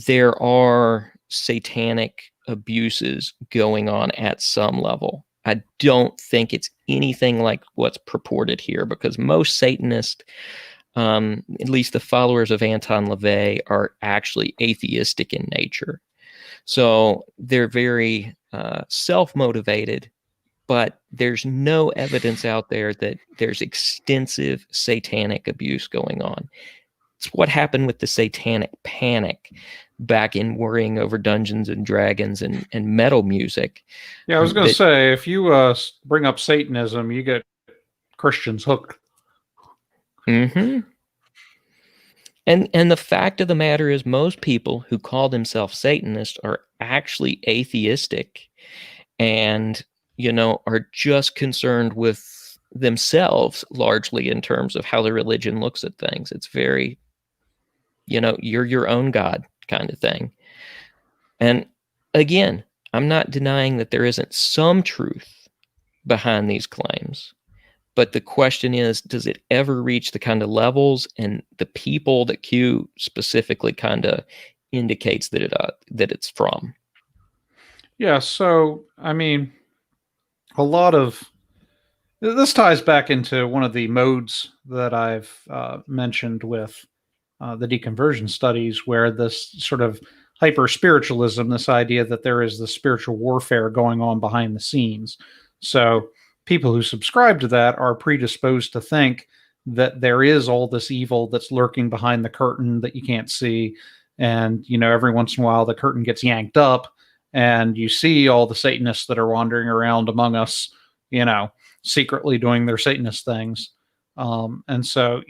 there are satanic abuses going on at some level. I don't think it's anything like what's purported here, because most Satanists, at least the followers of Anton LaVey, are actually atheistic in nature. So they're very self-motivated, but there's no evidence out there that there's extensive satanic abuse going on. It's what happened with the satanic panic back in Worrying Over Dungeons and Dragons and metal music. yeah, I was going to say, if you bring up Satanism, you get Christians hooked. Mm-hmm. And the fact of the matter is, most people who call themselves Satanists are actually atheistic, and are just concerned with themselves largely in terms of how the religion looks at things. It's very, you're your own God kind of thing. And again, I'm not denying that there isn't some truth behind these claims, but the question is, does it ever reach the kind of levels and the people that Q specifically kind of indicates that it's from? Yeah, so I mean, a lot of this ties back into one of the modes that I've mentioned with the deconversion studies, where this sort of hyper spiritualism, this idea that there is this spiritual warfare going on behind the scenes. So people who subscribe to that are predisposed to think that there is all this evil that's lurking behind the curtain that you can't see. And, every once in a while the curtain gets yanked up and you see all the Satanists that are wandering around among us, secretly doing their Satanist things. And so,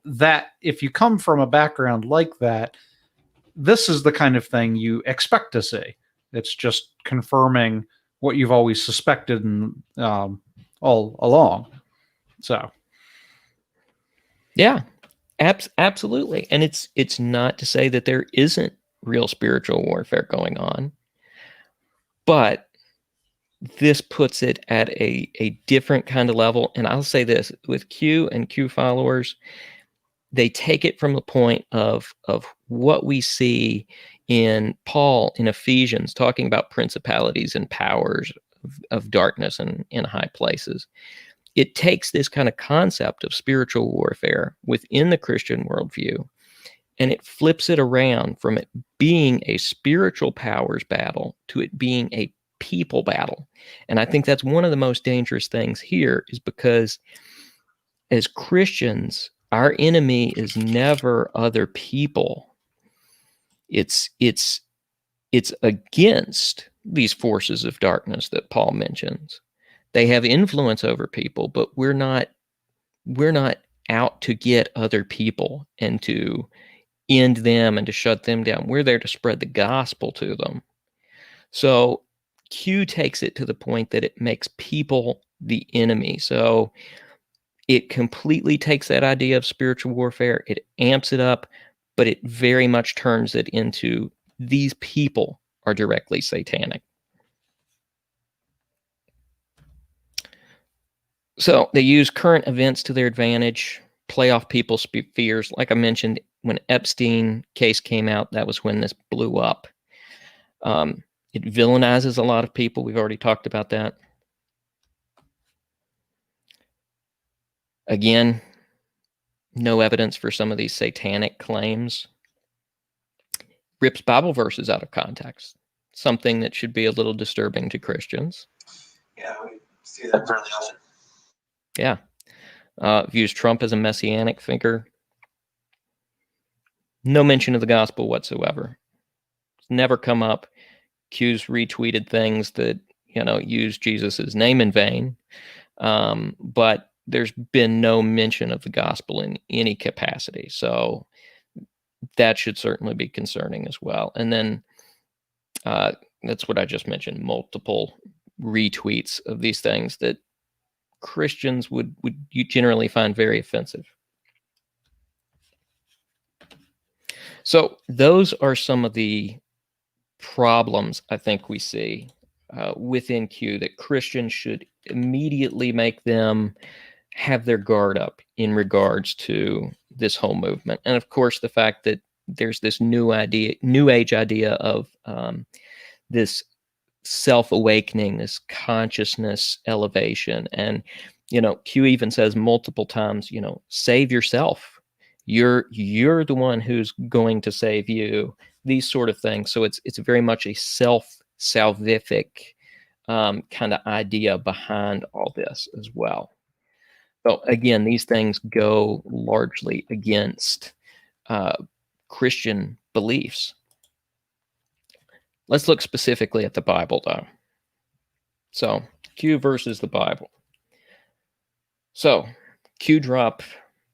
that if you come from a background like that, this is the kind of thing you expect to see. It's just confirming what you've always suspected and all along. So, yeah, absolutely. And it's not to say that there isn't real spiritual warfare going on, but this puts it at a different kind of level. And I'll say this, with Q and Q followers, they take it from the point of what we see in Paul in Ephesians, talking about principalities and powers of darkness and in high places. It takes this kind of concept of spiritual warfare within the Christian worldview, and it flips it around from it being a spiritual powers battle to it being a people battle. And I think that's one of the most dangerous things here, is because as Christians, our enemy is never other people. It's against these forces of darkness that Paul mentions. They have influence over people, but we're not out to get other people and to end them and to shut them down. We're there to spread the gospel to them. So Q takes it to the point that it makes people the enemy. So it completely takes that idea of spiritual warfare, it amps it up, but it very much turns it into these people are directly satanic. So they use current events to their advantage, play off people's fears. Like I mentioned, when Epstein case came out, that was when this blew up. It villainizes a lot of people. We've already talked about that. Again, no evidence for some of these satanic claims. Rips Bible verses out of context, something that should be a little disturbing to Christians. Yeah, we see that fairly often. Yeah. Views Trump as a messianic figure. No mention of the gospel whatsoever. It's never come up. Q's retweeted things that, use Jesus' name in vain. But there's been no mention of the gospel in any capacity. So that should certainly be concerning as well. And then that's what I just mentioned, multiple retweets of these things that Christians would you generally find very offensive. So those are some of the problems I think we see within Q that Christians should immediately make them have their guard up in regards to this whole movement. And of course, the fact that there's this new age idea of this self-awakening, this consciousness elevation. And, Q even says multiple times, save yourself. You're the one who's going to save you, these sort of things. So it's very much a salvific kind of idea behind all this as well. So again, these things go largely against Christian beliefs. Let's look specifically at the Bible, though. So, Q versus the Bible. So, Q drop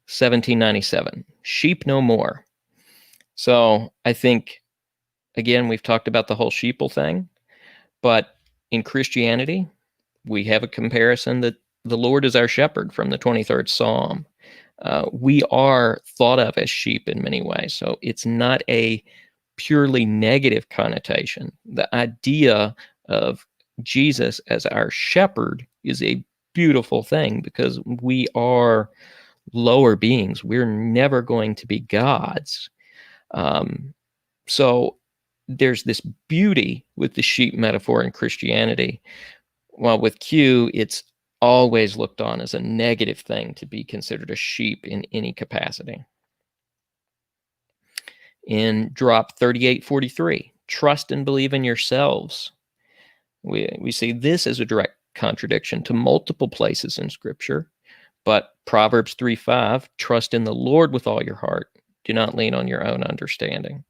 1797, sheep no more. So, I think, again, we've talked about the whole sheeple thing, but in Christianity, we have a comparison that the Lord is our shepherd from the 23rd Psalm. We are thought of as sheep in many ways. So, it's not a purely negative connotation. The idea of Jesus as our shepherd is a beautiful thing because we are lower beings. We're never going to be gods. So there's this beauty with the sheep metaphor in Christianity. While with Q, it's always looked on as a negative thing to be considered a sheep in any capacity. In drop 3843, trust and believe in yourselves. We see this as a direct contradiction to multiple places in Scripture, but Proverbs 3:5, trust in the Lord with all your heart. Do not lean on your own understanding.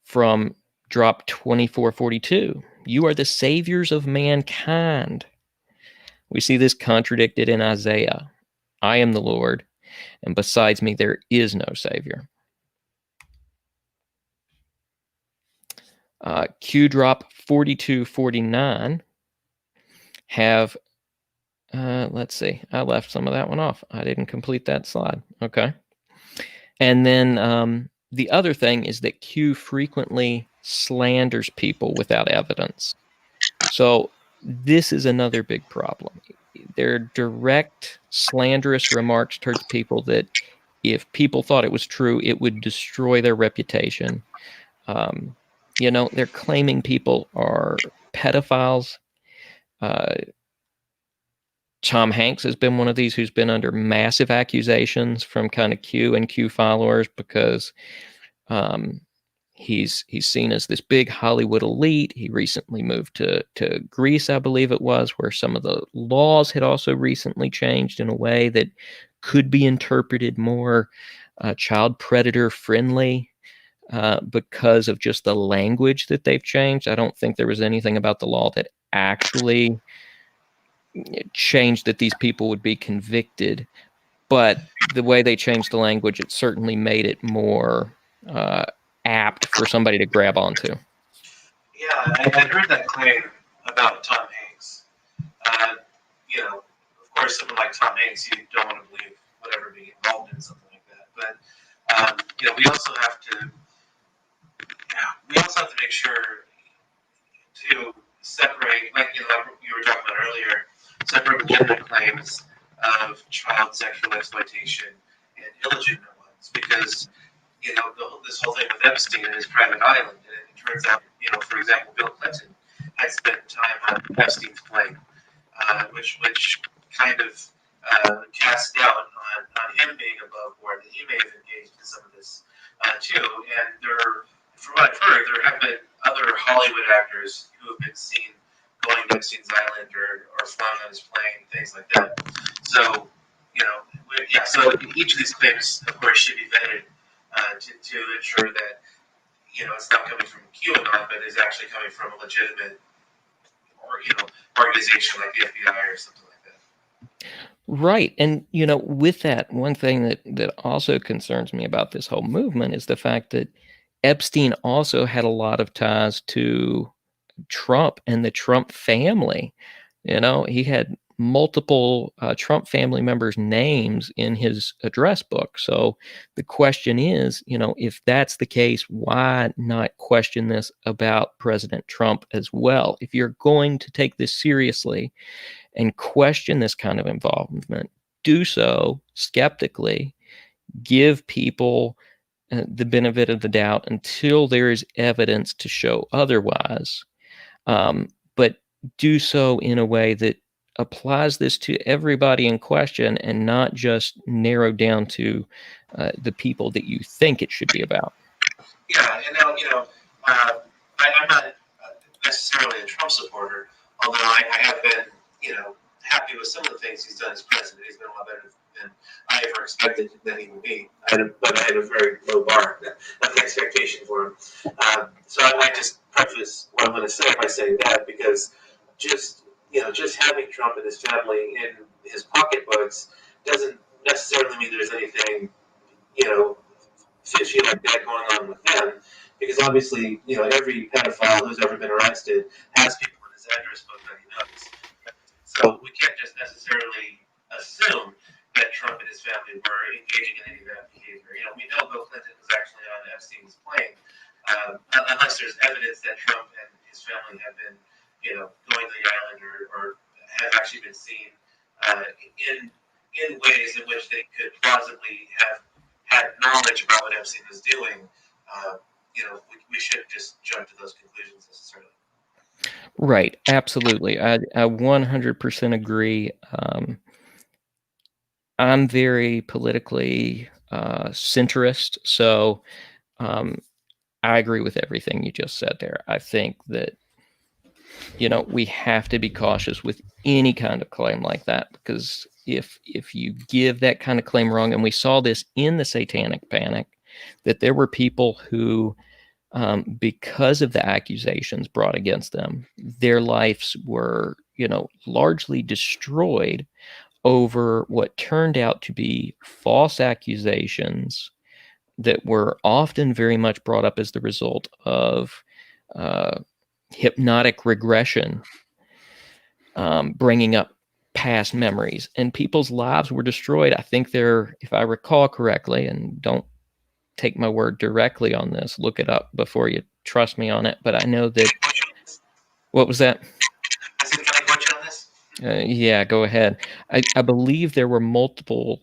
From drop 2442, you are the saviors of mankind. We see this contradicted in Isaiah. I am the Lord, and besides me there is no Savior. Q drop 4249 have, let's see, I left some of that one off. I didn't complete that slide. Okay. And then the other thing is that Q frequently slanders people without evidence. So this is another big problem. They're direct, slanderous remarks towards people that if people thought it was true, it would destroy their reputation. They're claiming people are pedophiles. Tom Hanks has been one of these who's been under massive accusations from kind of Q and Q followers because he's seen as this big Hollywood elite. He recently moved to Greece, I believe it was, where some of the laws had also recently changed in a way that could be interpreted more child predator friendly because of just the language that they've changed. I don't think there was anything about the law that actually changed that these people would be convicted, but the way they changed the language, it certainly made it more apt for somebody to grab onto. Yeah, I heard that claim about Tom Hanks. Of course, someone like Tom Hanks, you don't want to believe whatever being involved in something like that. But we also have to make sure to separate, like you were talking about earlier, separate legitimate claims of child sexual exploitation and illegitimate ones, because this whole thing with Epstein and his private island, and it turns out, for example, Bill Clinton had spent time on Epstein's plane, which kind of cast doubt on him being above board, that he may have engaged in some of this too. And from what I've heard, there have been other Hollywood actors who have been seen going to Epstein's island or flying on his plane, things like that. So, so each of these claims, of course, should be vetted to ensure that, it's not coming from QAnon, but is actually coming from a legitimate organization like the FBI or something like that. Right. And, with that, one thing that also concerns me about this whole movement is the fact that Epstein also had a lot of ties to Trump and the Trump family. He had multiple Trump family members' names in his address book. So the question is, if that's the case, why not question this about President Trump as well? If you're going to take this seriously and question this kind of involvement, do so skeptically, give people the benefit of the doubt until there is evidence to show otherwise. But do so in a way that applies this to everybody in question and not just narrowed down to the people that you think it should be about. Yeah, and now, I'm not necessarily a Trump supporter, although I have been, happy with some of the things he's done as president. He's been a lot better than I ever expected that he would be. But I had a very low bar of expectation for him. So I just preface what I'm going to say by saying that, because just having Trump and his family in his pocketbooks doesn't necessarily mean there's anything, fishy like that going on with them, because obviously, every pedophile who's ever been arrested has people in his address book that he knows. So we can't just necessarily assume that Trump and his family were engaging in any of that behavior. We know Bill Clinton was actually on Epstein's plane, unless there's evidence that Trump and his family have been, going to the island or have actually been seen in ways in which they could plausibly have had knowledge about what Epstein was doing. We shouldn't just jump to those conclusions necessarily. Right. Absolutely. I 100% agree. I'm very politically centrist, so I agree with everything you just said there. I think that, we have to be cautious with any kind of claim like that, because if you give that kind of claim wrong, and we saw this in the Satanic Panic, that there were people who, because of the accusations brought against them, their lives were, largely destroyed over what turned out to be false accusations that were often very much brought up as the result of hypnotic regression, bringing up past memories, and people's lives were destroyed. I think if I recall correctly, and don't take my word directly on this, look it up before you trust me on it, but I know that. What was that? I said, can I quote you on this? Yeah, go ahead. I believe there were multiple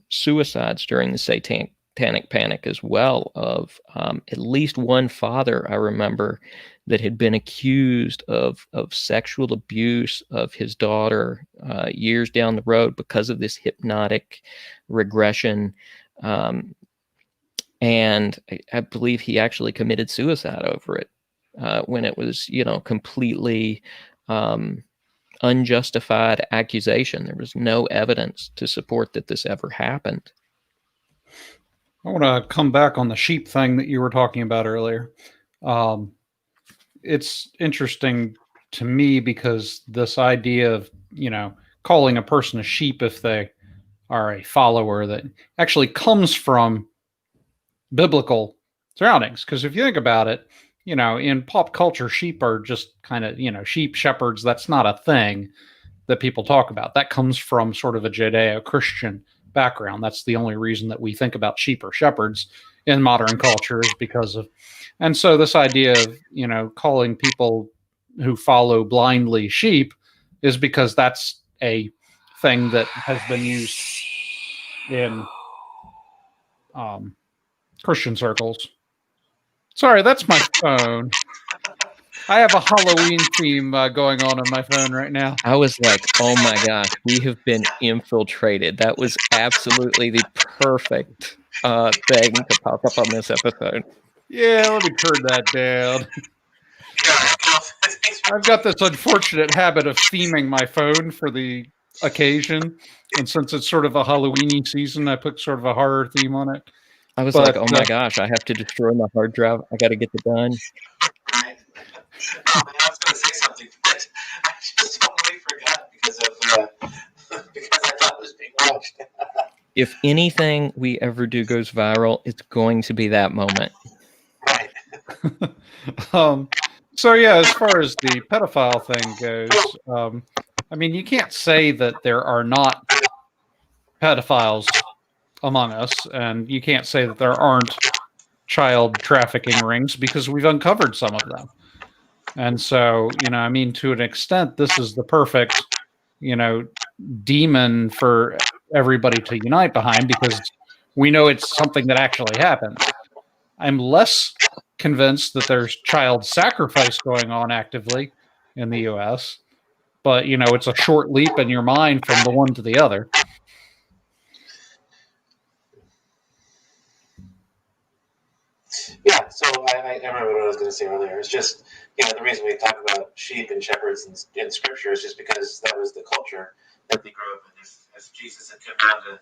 suicides during the Satanic Panic as well, of at least one father I remember that had been accused of sexual abuse of his daughter years down the road because of this hypnotic regression. And I believe he actually committed suicide over it when it was, completely unjustified accusation. There was no evidence to support that this ever happened. I want to come back on the sheep thing that you were talking about earlier. It's interesting to me because this idea of, calling a person a sheep if they are a follower, that actually comes from biblical surroundings. Because if you think about it, in pop culture, sheep are just kind of, sheep shepherds. That's not a thing that people talk about. That comes from sort of a Judeo-Christian background. That's the only reason that we think about sheep or shepherds in modern culture, is because of, and so this idea of, calling people who follow blindly sheep is because that's a thing that has been used in Christian circles. Sorry, that's my phone. I have a Halloween theme going on my phone right now. I was like, oh my gosh, we have been infiltrated. That was absolutely the perfect thing to pop up on this episode. Yeah, let me turn that down. I've got this unfortunate habit of theming my phone for the occasion. And since it's sort of a Halloween-y season, I put sort of a horror theme on it. I was like, oh my gosh, I have to destroy my hard drive. I got to get it done. Right. I was going to say something, but I just totally forgot because thought was being watched. If anything we ever do goes viral, it's going to be that moment. Right. So yeah, as far as the pedophile thing goes, I mean, you can't say that there are not pedophiles among us, and you can't say that there aren't child trafficking rings because we've uncovered some of them. And so, I mean, to an extent, this is the perfect, demon for everybody to unite behind because we know it's something that actually happens. I'm less convinced that there's child sacrifice going on actively in the US, but it's a short leap in your mind from the one to the other. Yeah, so I remember what I was going to say earlier. It's just, the reason we talk about sheep and shepherds in Scripture is just because that was the culture that they grew up in. If Jesus had come down to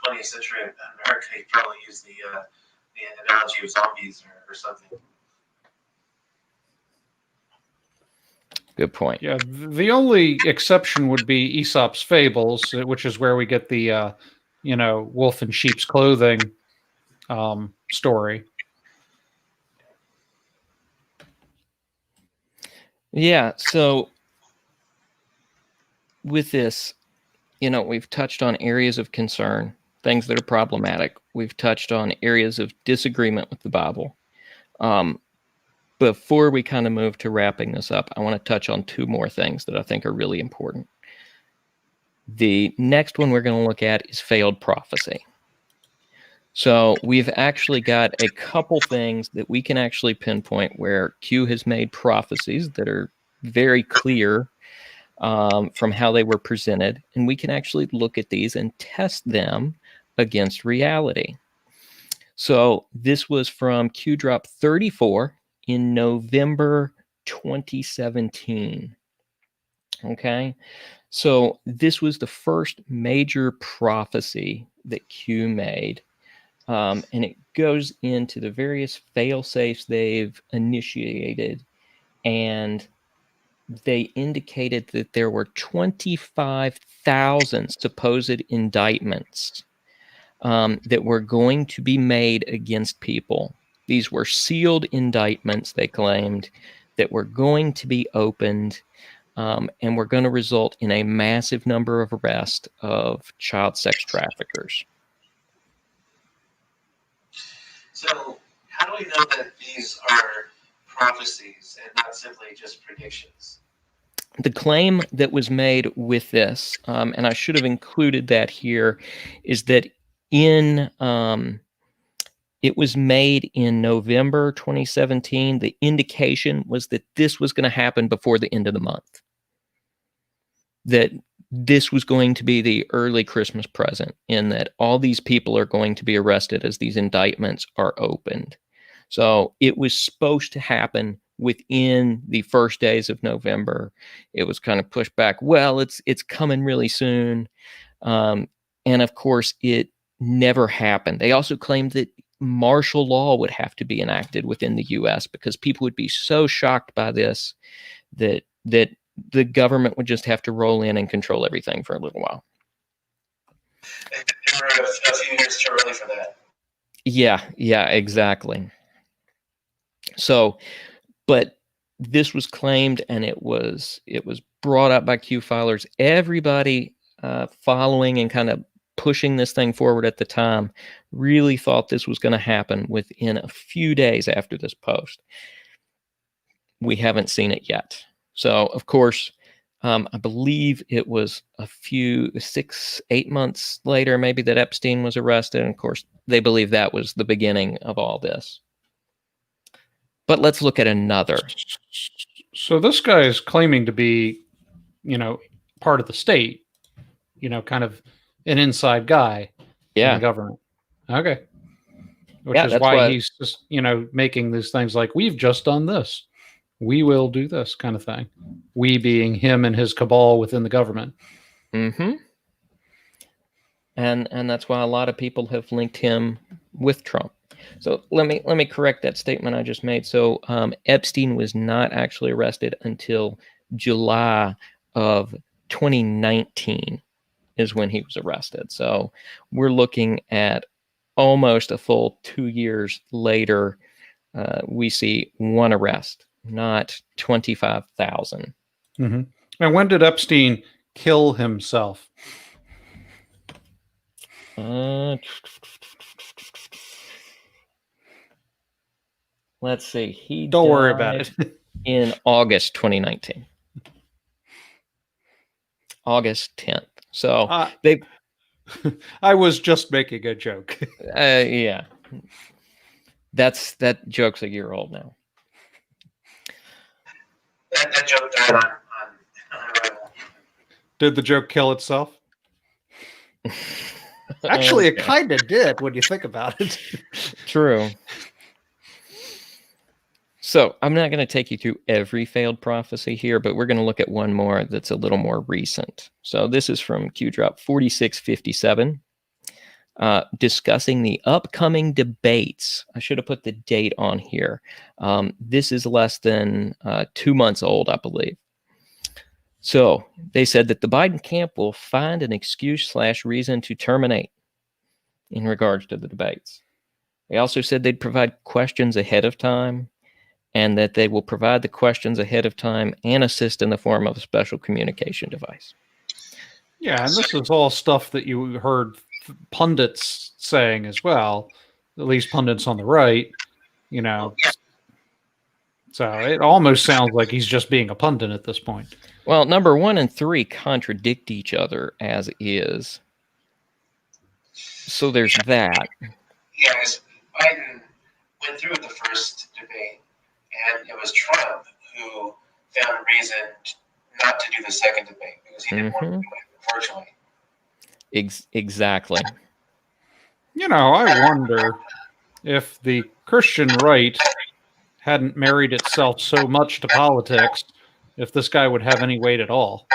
20th century America, he'd probably use the analogy of zombies or something. Good point. Yeah, the only exception would be Aesop's Fables, which is where we get the, wolf in sheep's clothing story. Yeah, so with this, we've touched on areas of concern, things that are problematic. We've touched on areas of disagreement with the Bible. Before we kind of move to wrapping this up, I want to touch on two more things that I think are really important. The next one we're going to look at is failed prophecy. So we've actually got a couple things that we can actually pinpoint where Q has made prophecies that are very clear from how they were presented, and we can actually look at these and test them against reality. So this was from Q Drop 34 in November 2017. Okay, so this was the first major prophecy that Q made. And it goes into the various fail-safes they've initiated, and they indicated that there were 25,000 supposed indictments that were going to be made against people. These were sealed indictments, they claimed, that were going to be opened and were going to result in a massive number of arrests of child sex traffickers. So, how do we know that these are prophecies and not simply just predictions? The claim that was made with this, and I should have included that here, is that it was made in November 2017. The indication was that this was going to happen before the end of the month. That this was going to be the early Christmas present, in that all these people are going to be arrested as these indictments are opened. So it was supposed to happen within the first days of November. It was kind of pushed back. Well, it's coming really soon. And of course, it never happened. They also claimed that martial law would have to be enacted within the U.S. because people would be so shocked by this that the government would just have to roll in and control everything for a little while. They were a few years too early for that. Yeah, exactly. So, but this was claimed, and it was brought up by Q filers. Everybody following and kind of pushing this thing forward at the time really thought this was going to happen within a few days after this post. We haven't seen it yet. So, of course, I believe it was 6-8 months later, maybe, that Epstein was arrested. And of course, they believe that was the beginning of all this. But let's look at another. So this guy is claiming to be, part of the state, kind of an inside guy in the government. Okay. Which is why he's just, making these things like, we've just done this. We will do this kind of thing. We being him and his cabal within the government. Mm-hmm. And that's why a lot of people have linked him with Trump. So let me correct that statement I just made. So Epstein was not actually arrested until July of 2019 is when he was arrested. So we're looking at almost a full 2 years later. We see one arrest, not 25,000. Mm-hmm. And when did Epstein kill himself? Let's see. He Don't worry about died it. in August 2019. August 10th. So they. I was just making a joke. Yeah. That joke's a year old now. That joke died on arrival. Did the joke kill itself? Actually, it kind of did when you think about it. True. So I'm not going to take you through every failed prophecy here, but we're going to look at one more that's a little more recent. So this is from QDrop 4657, discussing the upcoming debates. I should have put the date on here. This is less than 2 months old, I believe. So they said that the Biden camp will find an excuse/reason to terminate in regards to the debates. They also said they'd provide questions ahead of time, and that they will provide the questions ahead of time and assist in the form of a special communication device. Yeah, and this is all stuff that you heard pundits saying as well, at least pundits on the right, you know. So it almost sounds like he's just being a pundit at this point. Well, number 1 and 3 contradict each other as is. So there's that. Yes, Biden went through the first debate, and it was Trump who found a reason not to do the second debate because he didn't want to do it, unfortunately. Exactly. You know, I wonder if the Christian right hadn't married itself so much to politics, if this guy would have any weight at all.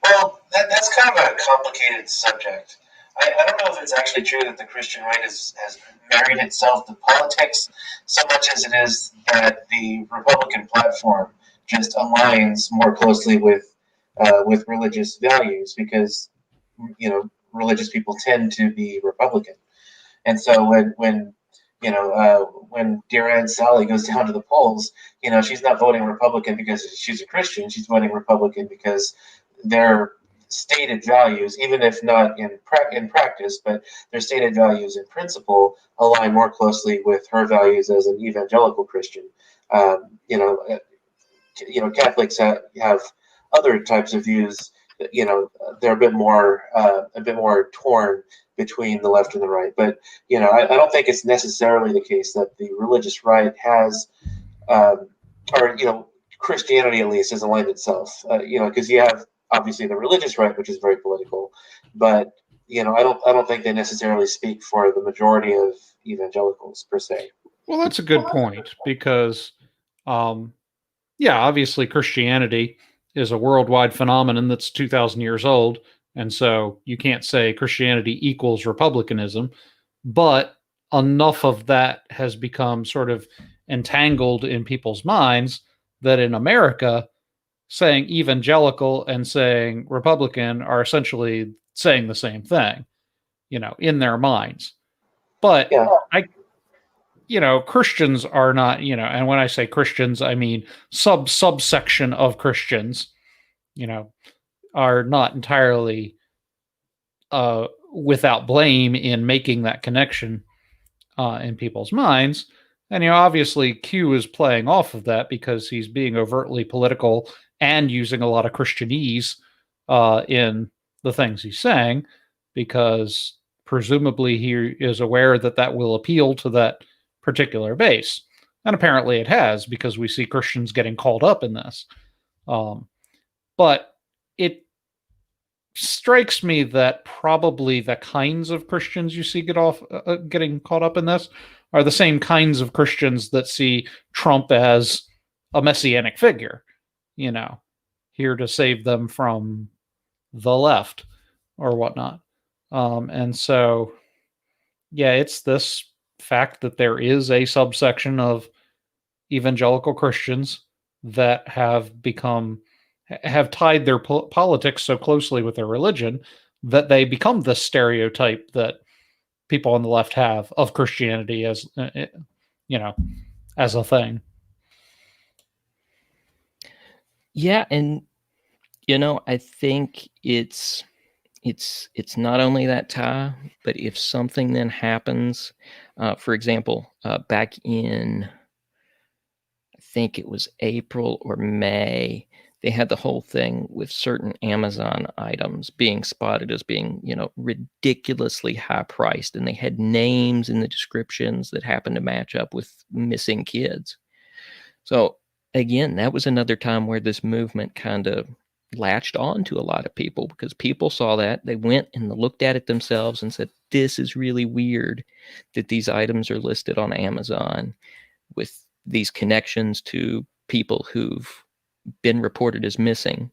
Well, that's kind of a complicated subject. I don't know if it's actually true that the Christian right has married itself to politics so much as it is that the Republican platform just aligns more closely with religious values because, you know, religious people tend to be Republican. And so when dear Aunt Sally goes down to the polls, you know, she's not voting Republican because she's a Christian. She's voting Republican because their stated values, even if not in practice, but their stated values in principle align more closely with her values as an evangelical Christian. Catholics have other types of views. You know, they're a bit more torn between the left and the right. But you know, I don't think it's necessarily the case that the religious right has, Christianity at least has aligned itself. Because you have obviously the religious right, which is very political, but you know, I don't think they necessarily speak for the majority of evangelicals per se. Well, that's a good point because, obviously Christianity is a worldwide phenomenon that's 2,000 years old, and so you can't say Christianity equals republicanism, but enough of that has become sort of entangled in people's minds that in America, saying evangelical and saying Republican are essentially saying the same thing, you know, in their minds. But Christians are not, you know, and when I say Christians, I mean subsection of Christians, you know, are not entirely without blame in making that connection in people's minds. And, you know, obviously Q is playing off of that because he's being overtly political and using a lot of Christianese in the things he's saying, because presumably he is aware that that will appeal to that particular base. And apparently it has, because we see Christians getting called up in this. But it strikes me that probably the kinds of Christians you see getting caught up in this are the same kinds of Christians that see Trump as a messianic figure, you know, here to save them from the left or whatnot. And so, it's this fact that there is a subsection of evangelical Christians that have become have tied their politics so closely with their religion that they become the stereotype that people on the left have of Christianity as, you know, as a thing. Yeah, and I think it's not only that tie, but if something then happens, for example, back in, I think it was April or May, they had the whole thing with certain Amazon items being spotted as being, ridiculously high priced, and they had names in the descriptions that happened to match up with missing kids. So again, that was another time where this movement kind of latched on to a lot of people, because people saw that, they went and looked at it themselves and said, this is really weird that these items are listed on Amazon with these connections to people who've been reported as missing.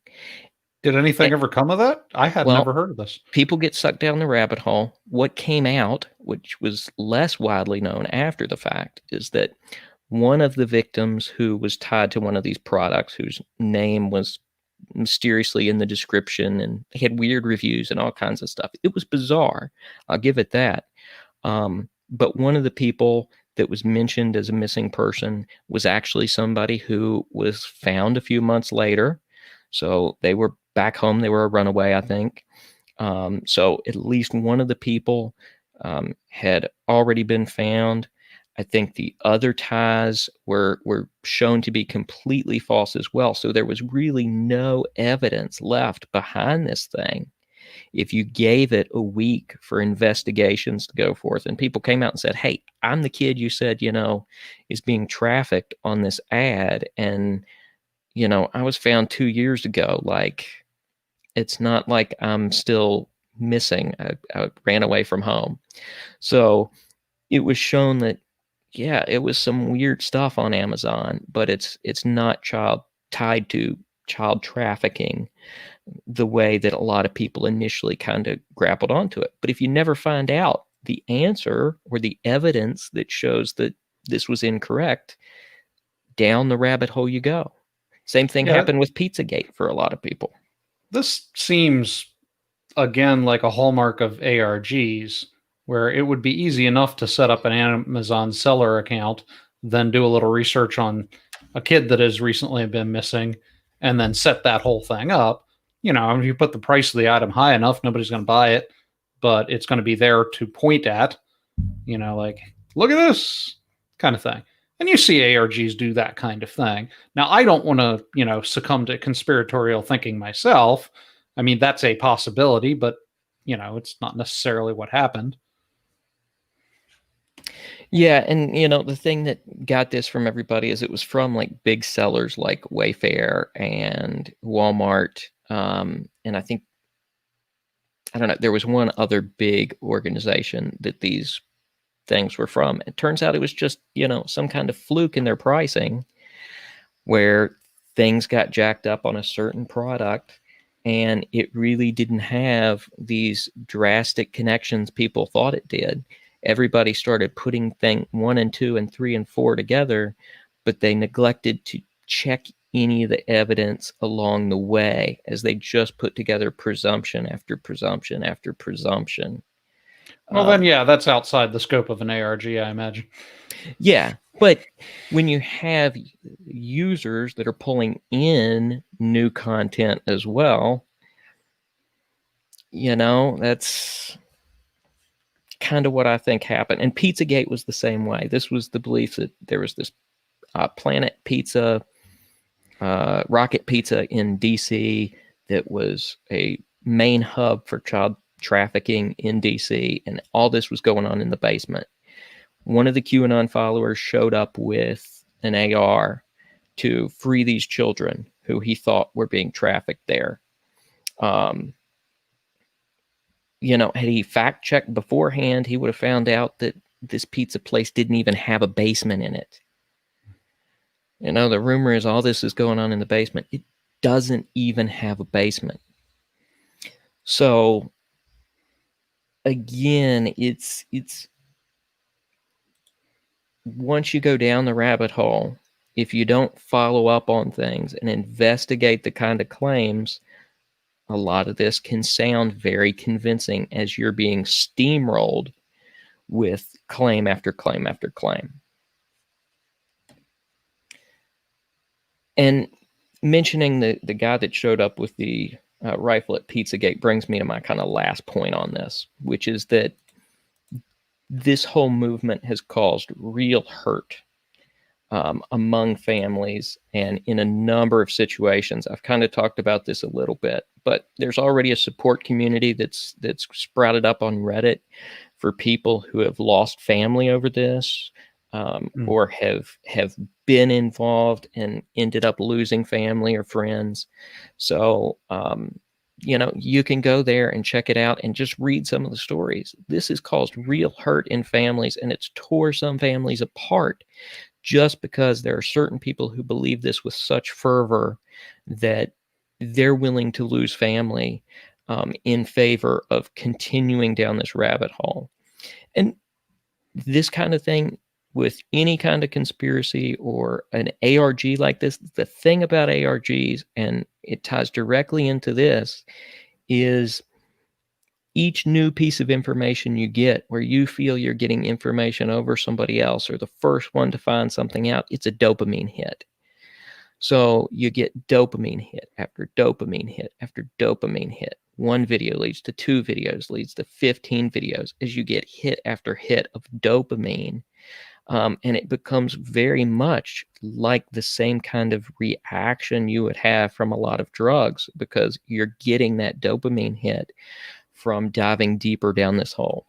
Did anything ever come of that? I had never heard of this. People get sucked down the rabbit hole. What came out, which was less widely known after the fact, is that one of the victims who was tied to one of these products, whose name was mysteriously in the description, and they had weird reviews and all kinds of stuff. It was bizarre. I'll give it that. But one of the people that was mentioned as a missing person was actually somebody who was found a few months later. So they were back home. They were a runaway, I think. So at least one of the people had already been found. I think the other ties were shown to be completely false as well. So there was really no evidence left behind this thing. If you gave it a week for investigations to go forth, and people came out and said, hey, I'm the kid you said, is being trafficked on this ad. And, I was found 2 years ago. Like, it's not like I'm still missing. I ran away from home. So it was shown that, yeah, it was some weird stuff on Amazon, but it's not tied to child trafficking the way that a lot of people initially kind of grappled onto it. But if you never find out the answer or the evidence that shows that this was incorrect, down the rabbit hole you go. Same thing happened with Pizzagate for a lot of people. This seems, again, like a hallmark of ARGs, where it would be easy enough to set up an Amazon seller account, then do a little research on a kid that has recently been missing, and then set that whole thing up. If you put the price of the item high enough, nobody's going to buy it, but it's going to be there to point at, like, look at this kind of thing. And you see ARGs do that kind of thing. Now, I don't want to, succumb to conspiratorial thinking myself. I mean, that's a possibility, but, it's not necessarily what happened. Yeah, and the thing that got this from everybody is it was from like big sellers like Wayfair and Walmart, and I think, I don't know, there was one other big organization that these things were from. It turns out it was just some kind of fluke in their pricing, where things got jacked up on a certain product, and it really didn't have these drastic connections people thought it did. Everybody started putting thing 1 and 2 and 3 and 4 together, but they neglected to check any of the evidence along the way, as they just put together presumption after presumption after presumption. Well, then, yeah, that's outside the scope of an ARG, I imagine. Yeah, but when you have users that are pulling in new content as well, that's kind of what I think happened. And Pizzagate was the same way. This was the belief that there was this Planet Pizza, Rocket Pizza in DC that was a main hub for child trafficking in DC, and all this was going on in the basement. One of the QAnon followers showed up with an AR to free these children who he thought were being trafficked there. Had he fact checked beforehand, he would have found out that this pizza place didn't even have a basement in it. The rumor is all this is going on in the basement. It doesn't even have a basement. So again, it's once you go down the rabbit hole, if you don't follow up on things and investigate the kind of claims, a lot of this can sound very convincing as you're being steamrolled with claim after claim after claim. And mentioning the guy that showed up with the rifle at Pizzagate brings me to my kind of last point on this, which is that this whole movement has caused real hurt among families and in a number of situations. I've kind of talked about this a little bit, but there's already a support community that's sprouted up on Reddit for people who have lost family over this, or have been involved and ended up losing family or friends. So, you can go there and check it out and just read some of the stories. This has caused real hurt in families, and it's tore some families apart just because there are certain people who believe this with such fervor that they're willing to lose family in favor of continuing down this rabbit hole. And this kind of thing with any kind of conspiracy or an ARG like this, the thing about ARGs, and it ties directly into this, is each new piece of information you get where you feel you're getting information over somebody else or the first one to find something out, it's a dopamine hit. So you get dopamine hit after dopamine hit after dopamine hit. One video leads to 2 videos, leads to 15 videos as you get hit after hit of dopamine. And it becomes very much like the same kind of reaction you would have from a lot of drugs, because you're getting that dopamine hit from diving deeper down this hole.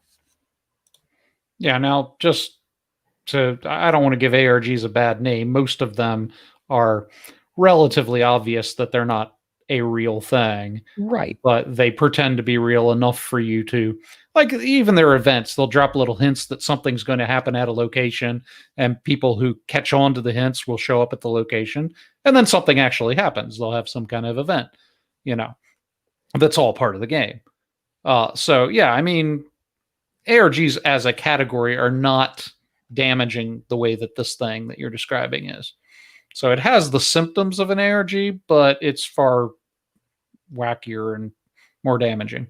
Yeah, now I don't want to give ARGs a bad name. Most of them are relatively obvious that they're not a real thing. Right. But they pretend to be real enough for you to, like, even their events, they'll drop little hints that something's going to happen at a location, and people who catch on to the hints will show up at the location, and then something actually happens. They'll have some kind of event, that's all part of the game. So yeah, I mean, ARGs as a category are not damaging the way that this thing that you're describing is. So it has the symptoms of an ARG, but it's far wackier and more damaging.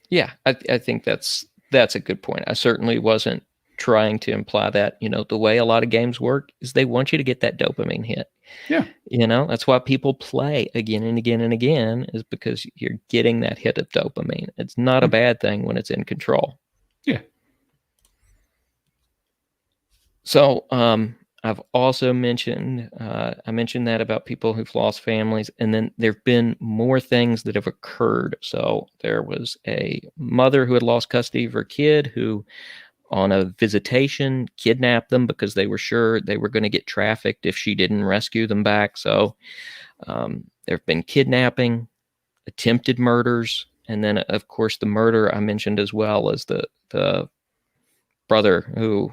Yeah, I think that's a good point. I certainly wasn't trying to imply that. The way a lot of games work is they want you to get that dopamine hit. Yeah. That's why people play again and again and again, is because you're getting that hit of dopamine. It's not a bad thing when it's in control. Yeah. So I've also mentioned, I mentioned that about people who've lost families, and then there've been more things that have occurred. So there was a mother who had lost custody of her kid who, on a visitation, kidnapped them because they were sure they were going to get trafficked if she didn't rescue them back. So there have been kidnapping, attempted murders, and then, of course, the murder I mentioned as well as the brother who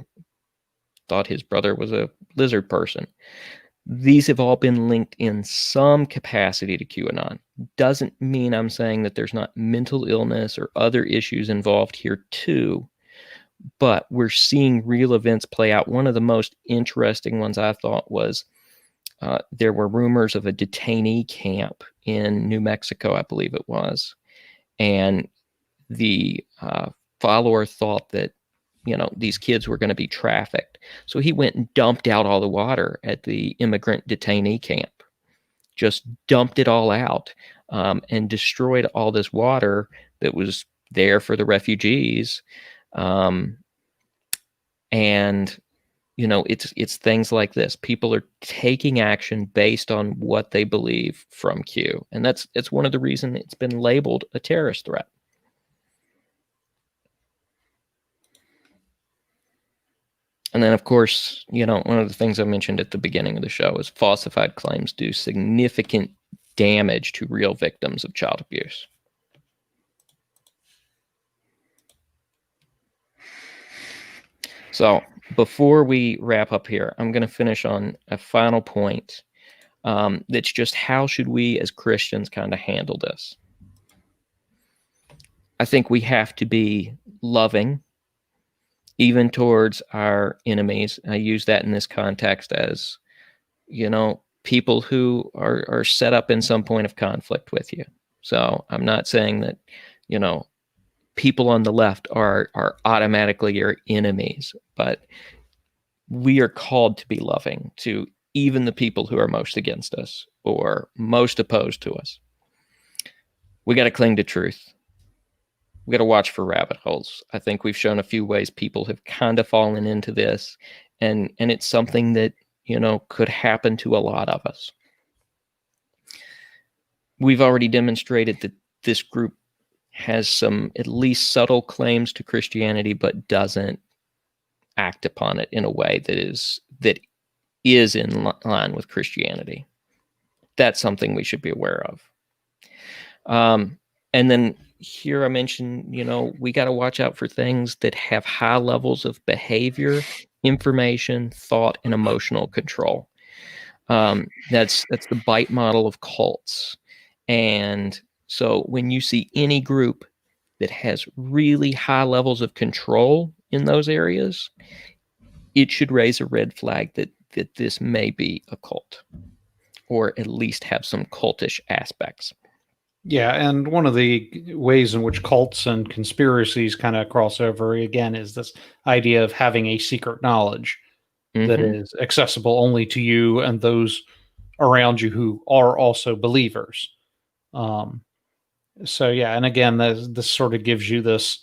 thought his brother was a lizard person. These have all been linked in some capacity to QAnon. Doesn't mean I'm saying that there's not mental illness or other issues involved here too, but we're seeing real events play out. One of the most interesting ones I thought was there were rumors of a detainee camp in New Mexico, I believe it was, and the follower thought that these kids were going to be trafficked. So he went and dumped out all the water at the immigrant detainee camp, just dumped it all out, and destroyed all this water that was there for the refugees. And, it's things like this. People are taking action based on what they believe from Q. And it's one of the reasons it's been labeled a terrorist threat. And then, of course, one of the things I mentioned at the beginning of the show is falsified claims do significant damage to real victims of child abuse. So before we wrap up here, I'm going to finish on a final point. That's just how should we as Christians kind of handle this? I think we have to be loving even towards our enemies. I use that in this context as, people who are set up in some point of conflict with you. So I'm not saying that, people on the left are automatically your enemies, but we are called to be loving to even the people who are most against us or most opposed to us. We got to cling to truth. We got to watch for rabbit holes. I think we've shown a few ways people have kind of fallen into this, and it's something that, could happen to a lot of us. We've already demonstrated that this group has some at least subtle claims to Christianity, but doesn't act upon it in a way that is in line with Christianity. That's something we should be aware of. And then here I mentioned, we got to watch out for things that have high levels of behavior, information, thought, and emotional control. That's the bite model of cults. And so when you see any group that has really high levels of control in those areas, it should raise a red flag that this may be a cult, or at least have some cultish aspects. Yeah, and one of the ways in which cults and conspiracies kind of cross over again is this idea of having a secret knowledge that is accessible only to you and those around you who are also believers. So yeah, and again, this sort of gives you this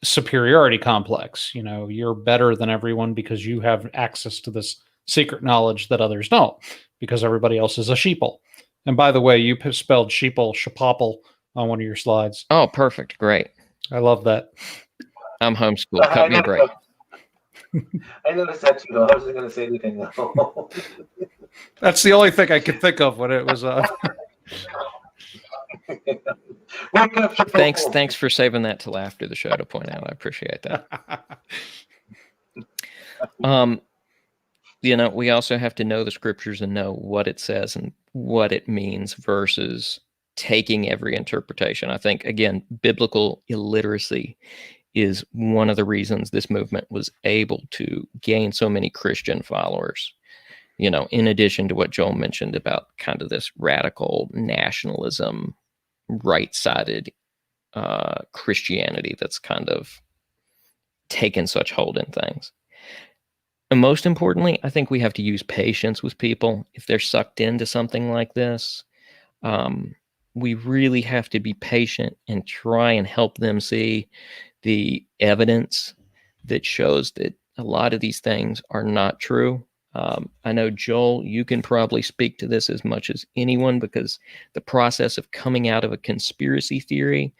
superiority complex. You're better than everyone because you have access to this secret knowledge that others don't, because everybody else is a sheeple. And by the way, you spelled sheeple, shapopple on one of your slides. Oh, perfect. Great. I love that. I'm homeschooled. Cut me a break. I noticed that too, though. I wasn't going to say anything, though. That's the only thing I could think of when it was... Thanks for saving that till after the show to point out. I appreciate that. We also have to know the scriptures and know what it says and what it means versus taking every interpretation. I think, again, biblical illiteracy is one of the reasons this movement was able to gain so many Christian followers. In addition to what Joel mentioned about kind of this radical nationalism, right-sided Christianity that's kind of taken such hold in things. And most importantly, I think we have to use patience with people if they're sucked into something like this. We really have to be patient and try and help them see the evidence that shows that a lot of these things are not true. I know, Joel, you can probably speak to this as much as anyone, because the process of coming out of a conspiracy theory,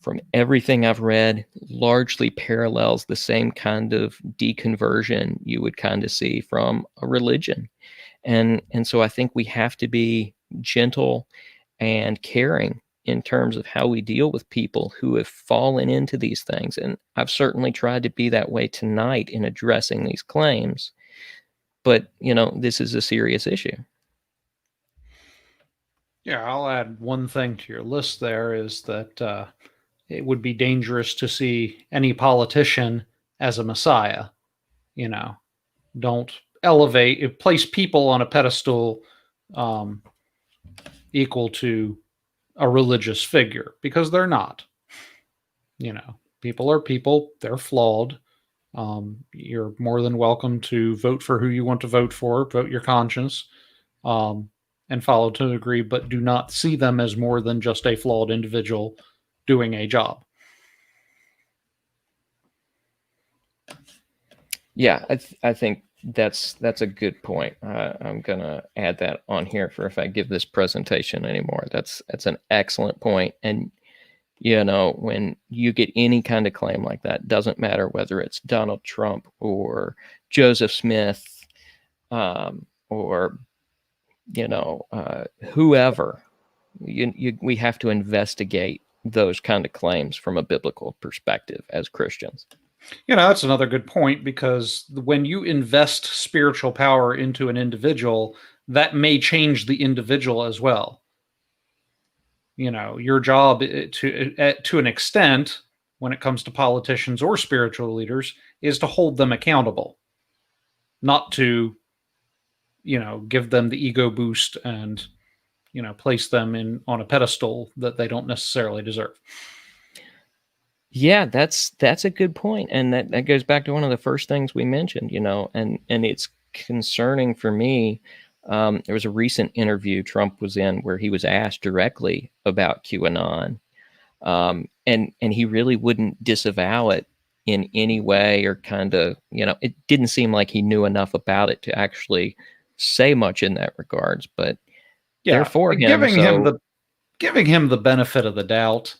from everything I've read, largely parallels the same kind of deconversion you would kind of see from a religion. And so I think we have to be gentle and caring in terms of how we deal with people who have fallen into these things. And I've certainly tried to be that way tonight in addressing these claims. But, this is a serious issue. Yeah, I'll add one thing to your list there is that it would be dangerous to see any politician as a messiah. Don't place people on a pedestal equal to a religious figure, because they're not. People are people, they're flawed. You're more than welcome to vote for who you want to vote for, vote your conscience, and follow to a degree, but do not see them as more than just a flawed individual doing a job. Yeah, I think that's a good point. I'm gonna add that on here for if I give this presentation anymore. That's an excellent point. And when you get any kind of claim like that, doesn't matter whether it's Donald Trump or Joseph Smith, or whoever, we have to investigate those kind of claims from a biblical perspective as Christians. That's another good point, because when you invest spiritual power into an individual, that may change the individual as well. Your job to an extent when it comes to politicians or spiritual leaders is to hold them accountable, not to, give them the ego boost and, place them on a pedestal that they don't necessarily deserve. Yeah, that's a good point. And that goes back to one of the first things we mentioned, and it's concerning for me. There was a recent interview Trump was in where he was asked directly about QAnon. And he really wouldn't disavow it in any way, or kind of, it didn't seem like he knew enough about it to actually say much in that regards, but Yeah, they're for him. Giving him the benefit of the doubt.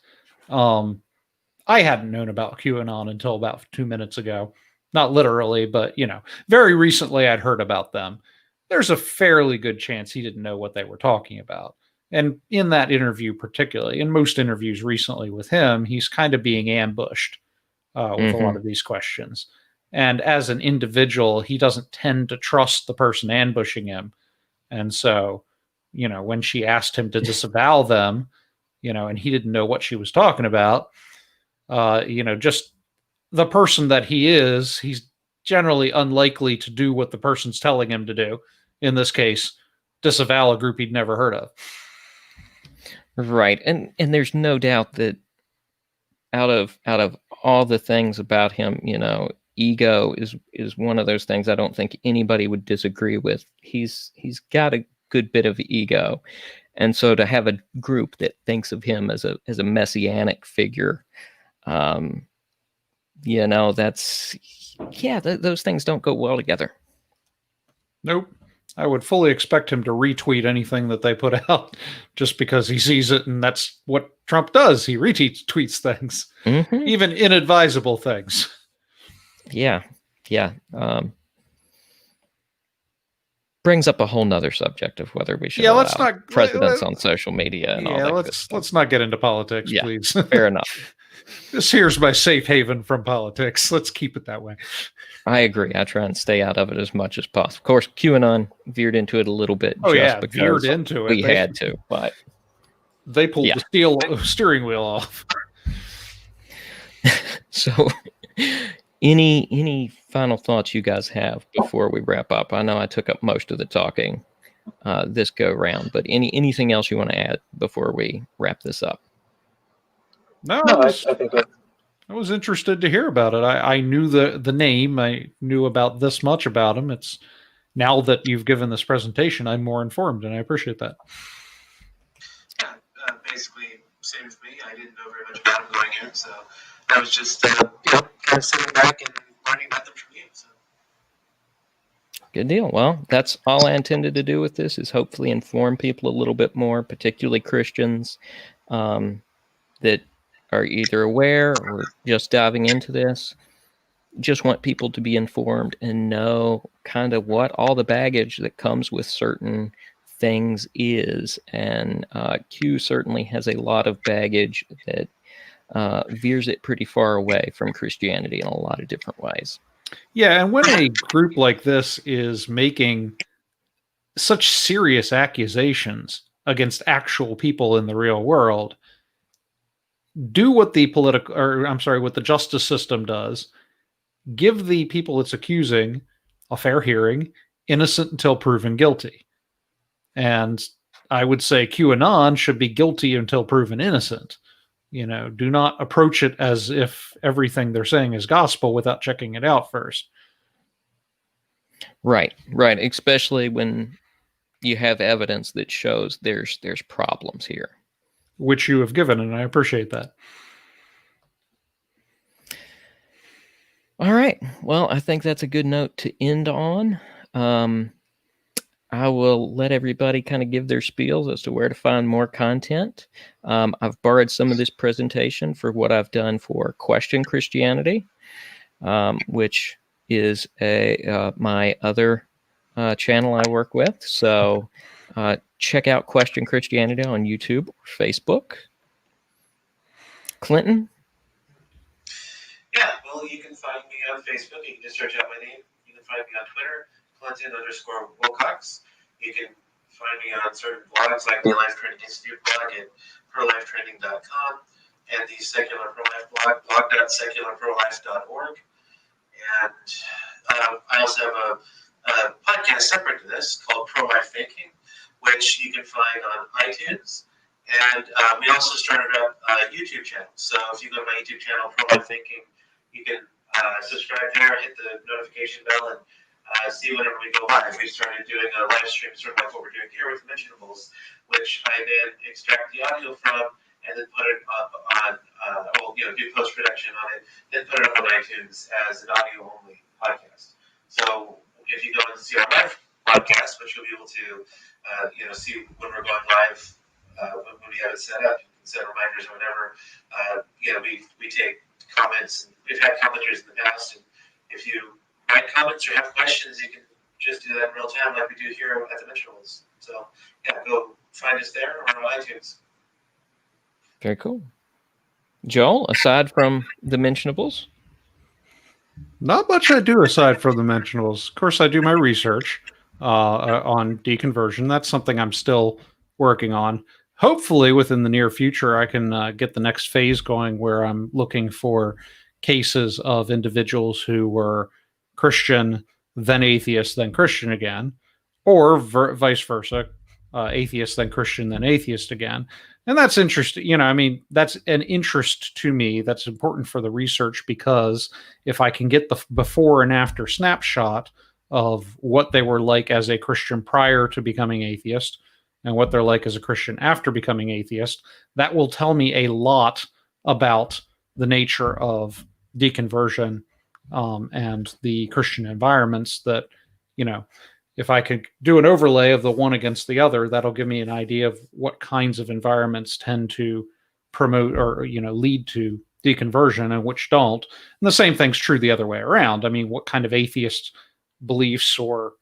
I hadn't known about QAnon until about 2 minutes ago. Not literally, but, very recently I'd heard about them. There's a fairly good chance he didn't know what they were talking about. And in that interview particularly, in most interviews recently with him, he's kind of being ambushed with a lot of these questions. And as an individual, he doesn't tend to trust the person ambushing him. And so, when she asked him to disavow them, and he didn't know what she was talking about, just the person that he is, he's generally unlikely to do what the person's telling him to do. In this case, disavow a group he'd never heard of. Right. And there's no doubt that out of all the things about him, ego is one of those things I don't think anybody would disagree with. He's got a good bit of ego. And so to have a group that thinks of him as a messianic figure, those things don't go well together. Nope. I would fully expect him to retweet anything that they put out just because he sees it, and that's what Trump does. He retweets things, even inadvisable things. Yeah. Brings up a whole nother subject of whether we should allow presidents on social media and all that good stuff. Let's not get into politics, please. Fair enough. This here's my safe haven from politics. Let's keep it that way. I agree. I try and stay out of it as much as possible. Of course, QAnon veered into it a little bit. Because veered into it. We had to, but they pulled the steering wheel off. So, any final thoughts you guys have before we wrap up? I know I took up most of the talking this go round, but anything else you want to add before we wrap this up? No, I think I was interested to hear about it. I knew the name. I knew about this much about him. It's now that you've given this presentation, I'm more informed, and I appreciate that. Yeah, basically same with me. I didn't know very much about him going in, so I was just kind of sitting back and learning about them from you. So. Good deal. Well, that's all I intended to do with this, is hopefully inform people a little bit more, particularly Christians, that are either aware or just diving into this. Just want people to be informed and know kind of what all the baggage that comes with certain things is. And Q certainly has a lot of baggage that veers it pretty far away from Christianity in a lot of different ways. Yeah, and when a group like this is making such serious accusations against actual people in the real world, do what what the justice system does. Give the people it's accusing a fair hearing, innocent until proven guilty. And I would say QAnon should be guilty until proven innocent. Do not approach it as if everything they're saying is gospel without checking it out first. Right. Especially when you have evidence that shows there's problems here. Which you have given, and I appreciate that. All right. Well, I think that's a good note to end on. I will let everybody kind of give their spiels as to where to find more content. I've borrowed some of this presentation for what I've done for Question Christianity, which is my other channel I work with. So check out Question Christianity on YouTube or Facebook. Clinton? Yeah, well, you can find me on Facebook. You can just search out my name. You can find me on Twitter, Clinton_Wilcox. You can find me on certain blogs like the Life Training Institute blog at prolifetraining.com. and the Secular Pro-Life blog, blog.secularprolife.org. And I also have a podcast separate to this called Pro-Life Thinking, which you can find on iTunes. And we also started up a YouTube channel. So if you go to my YouTube channel, Pro-Life Thinking, you can subscribe there, hit the notification bell, and see whenever we go live. We started doing a live stream, sort of like what we're doing here with Mentionables, which I then extract the audio from and then put it up on, do post-production on it, then put it up on iTunes as an audio-only podcast. So if you go and see our live podcast, which you'll be able to, see when we're going live, when we have it set up, you can set reminders or whatever. We take comments. And we've had commenters in the past, and if you write comments or have questions, you can just do that in real time, like we do here at the Mentionables. So go find us there or on iTunes. Very cool. Joel, aside from the Mentionables? Not much I do aside from the Mentionables. Of course, I do my research on deconversion. That's something I'm still working on. Hopefully, within the near future, I can get the next phase going where I'm looking for cases of individuals who were Christian, then atheist, then Christian again, or vice versa, atheist, then Christian, then atheist again. And that's interesting. That's an interest to me. That's important for the research, because if I can get the before and after snapshot of what they were like as a Christian prior to becoming atheist and what they're like as a Christian after becoming atheist, that will tell me a lot about the nature of deconversion and the Christian environments that, if I could do an overlay of the one against the other, that'll give me an idea of what kinds of environments tend to promote or, lead to deconversion and which don't. And the same thing's true the other way around. I mean, what kind of atheist beliefs or,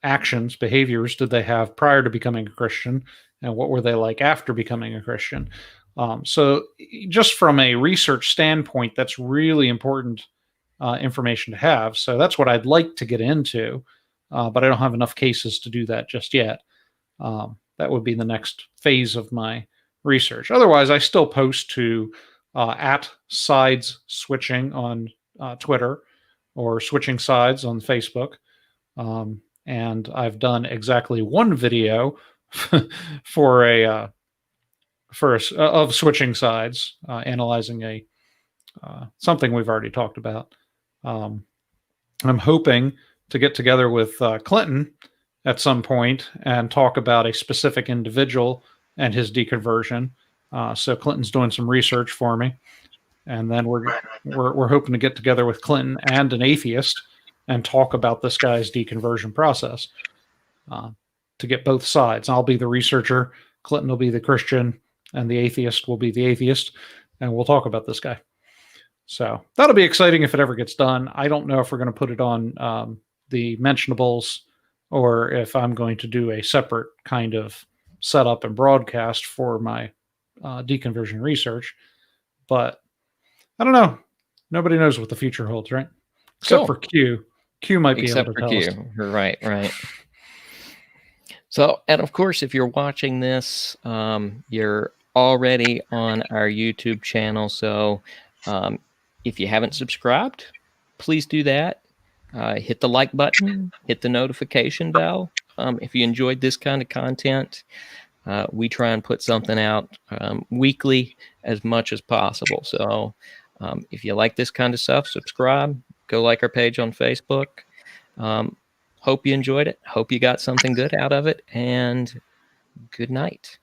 actions, behaviors did they have prior to becoming a Christian, and what were they like after becoming a Christian? So just from a research standpoint, that's really important information to have. So that's what I'd like to get into, but I don't have enough cases to do that just yet. That would be the next phase of my research. Otherwise, I still post to at Sides Switching on Twitter or Switching Sides on Facebook. And I've done exactly one video of Switching Sides, analyzing something we've already talked about. I'm hoping to get together with Clinton at some point and talk about a specific individual and his deconversion. So Clinton's doing some research for me, and then we're hoping to get together with Clinton and an atheist and talk about this guy's deconversion process to get both sides. I'll be the researcher, Clinton will be the Christian, and the atheist will be the atheist, and we'll talk about this guy. So that'll be exciting if it ever gets done. I don't know if we're going to put it on the Mentionables or if I'm going to do a separate kind of setup and broadcast for my deconversion research. But I don't know. Nobody knows what the future holds, right? Except for Q. Q might be able to tell us. Right. So, and of course, if you're watching this, you're already on our YouTube channel. So if you haven't subscribed, please do that. Hit the like button, hit the notification bell. If you enjoyed this kind of content, we try and put something out weekly as much as possible. So if you like this kind of stuff, subscribe, go like our page on Facebook. Hope you enjoyed it. Hope you got something good out of it, and good night.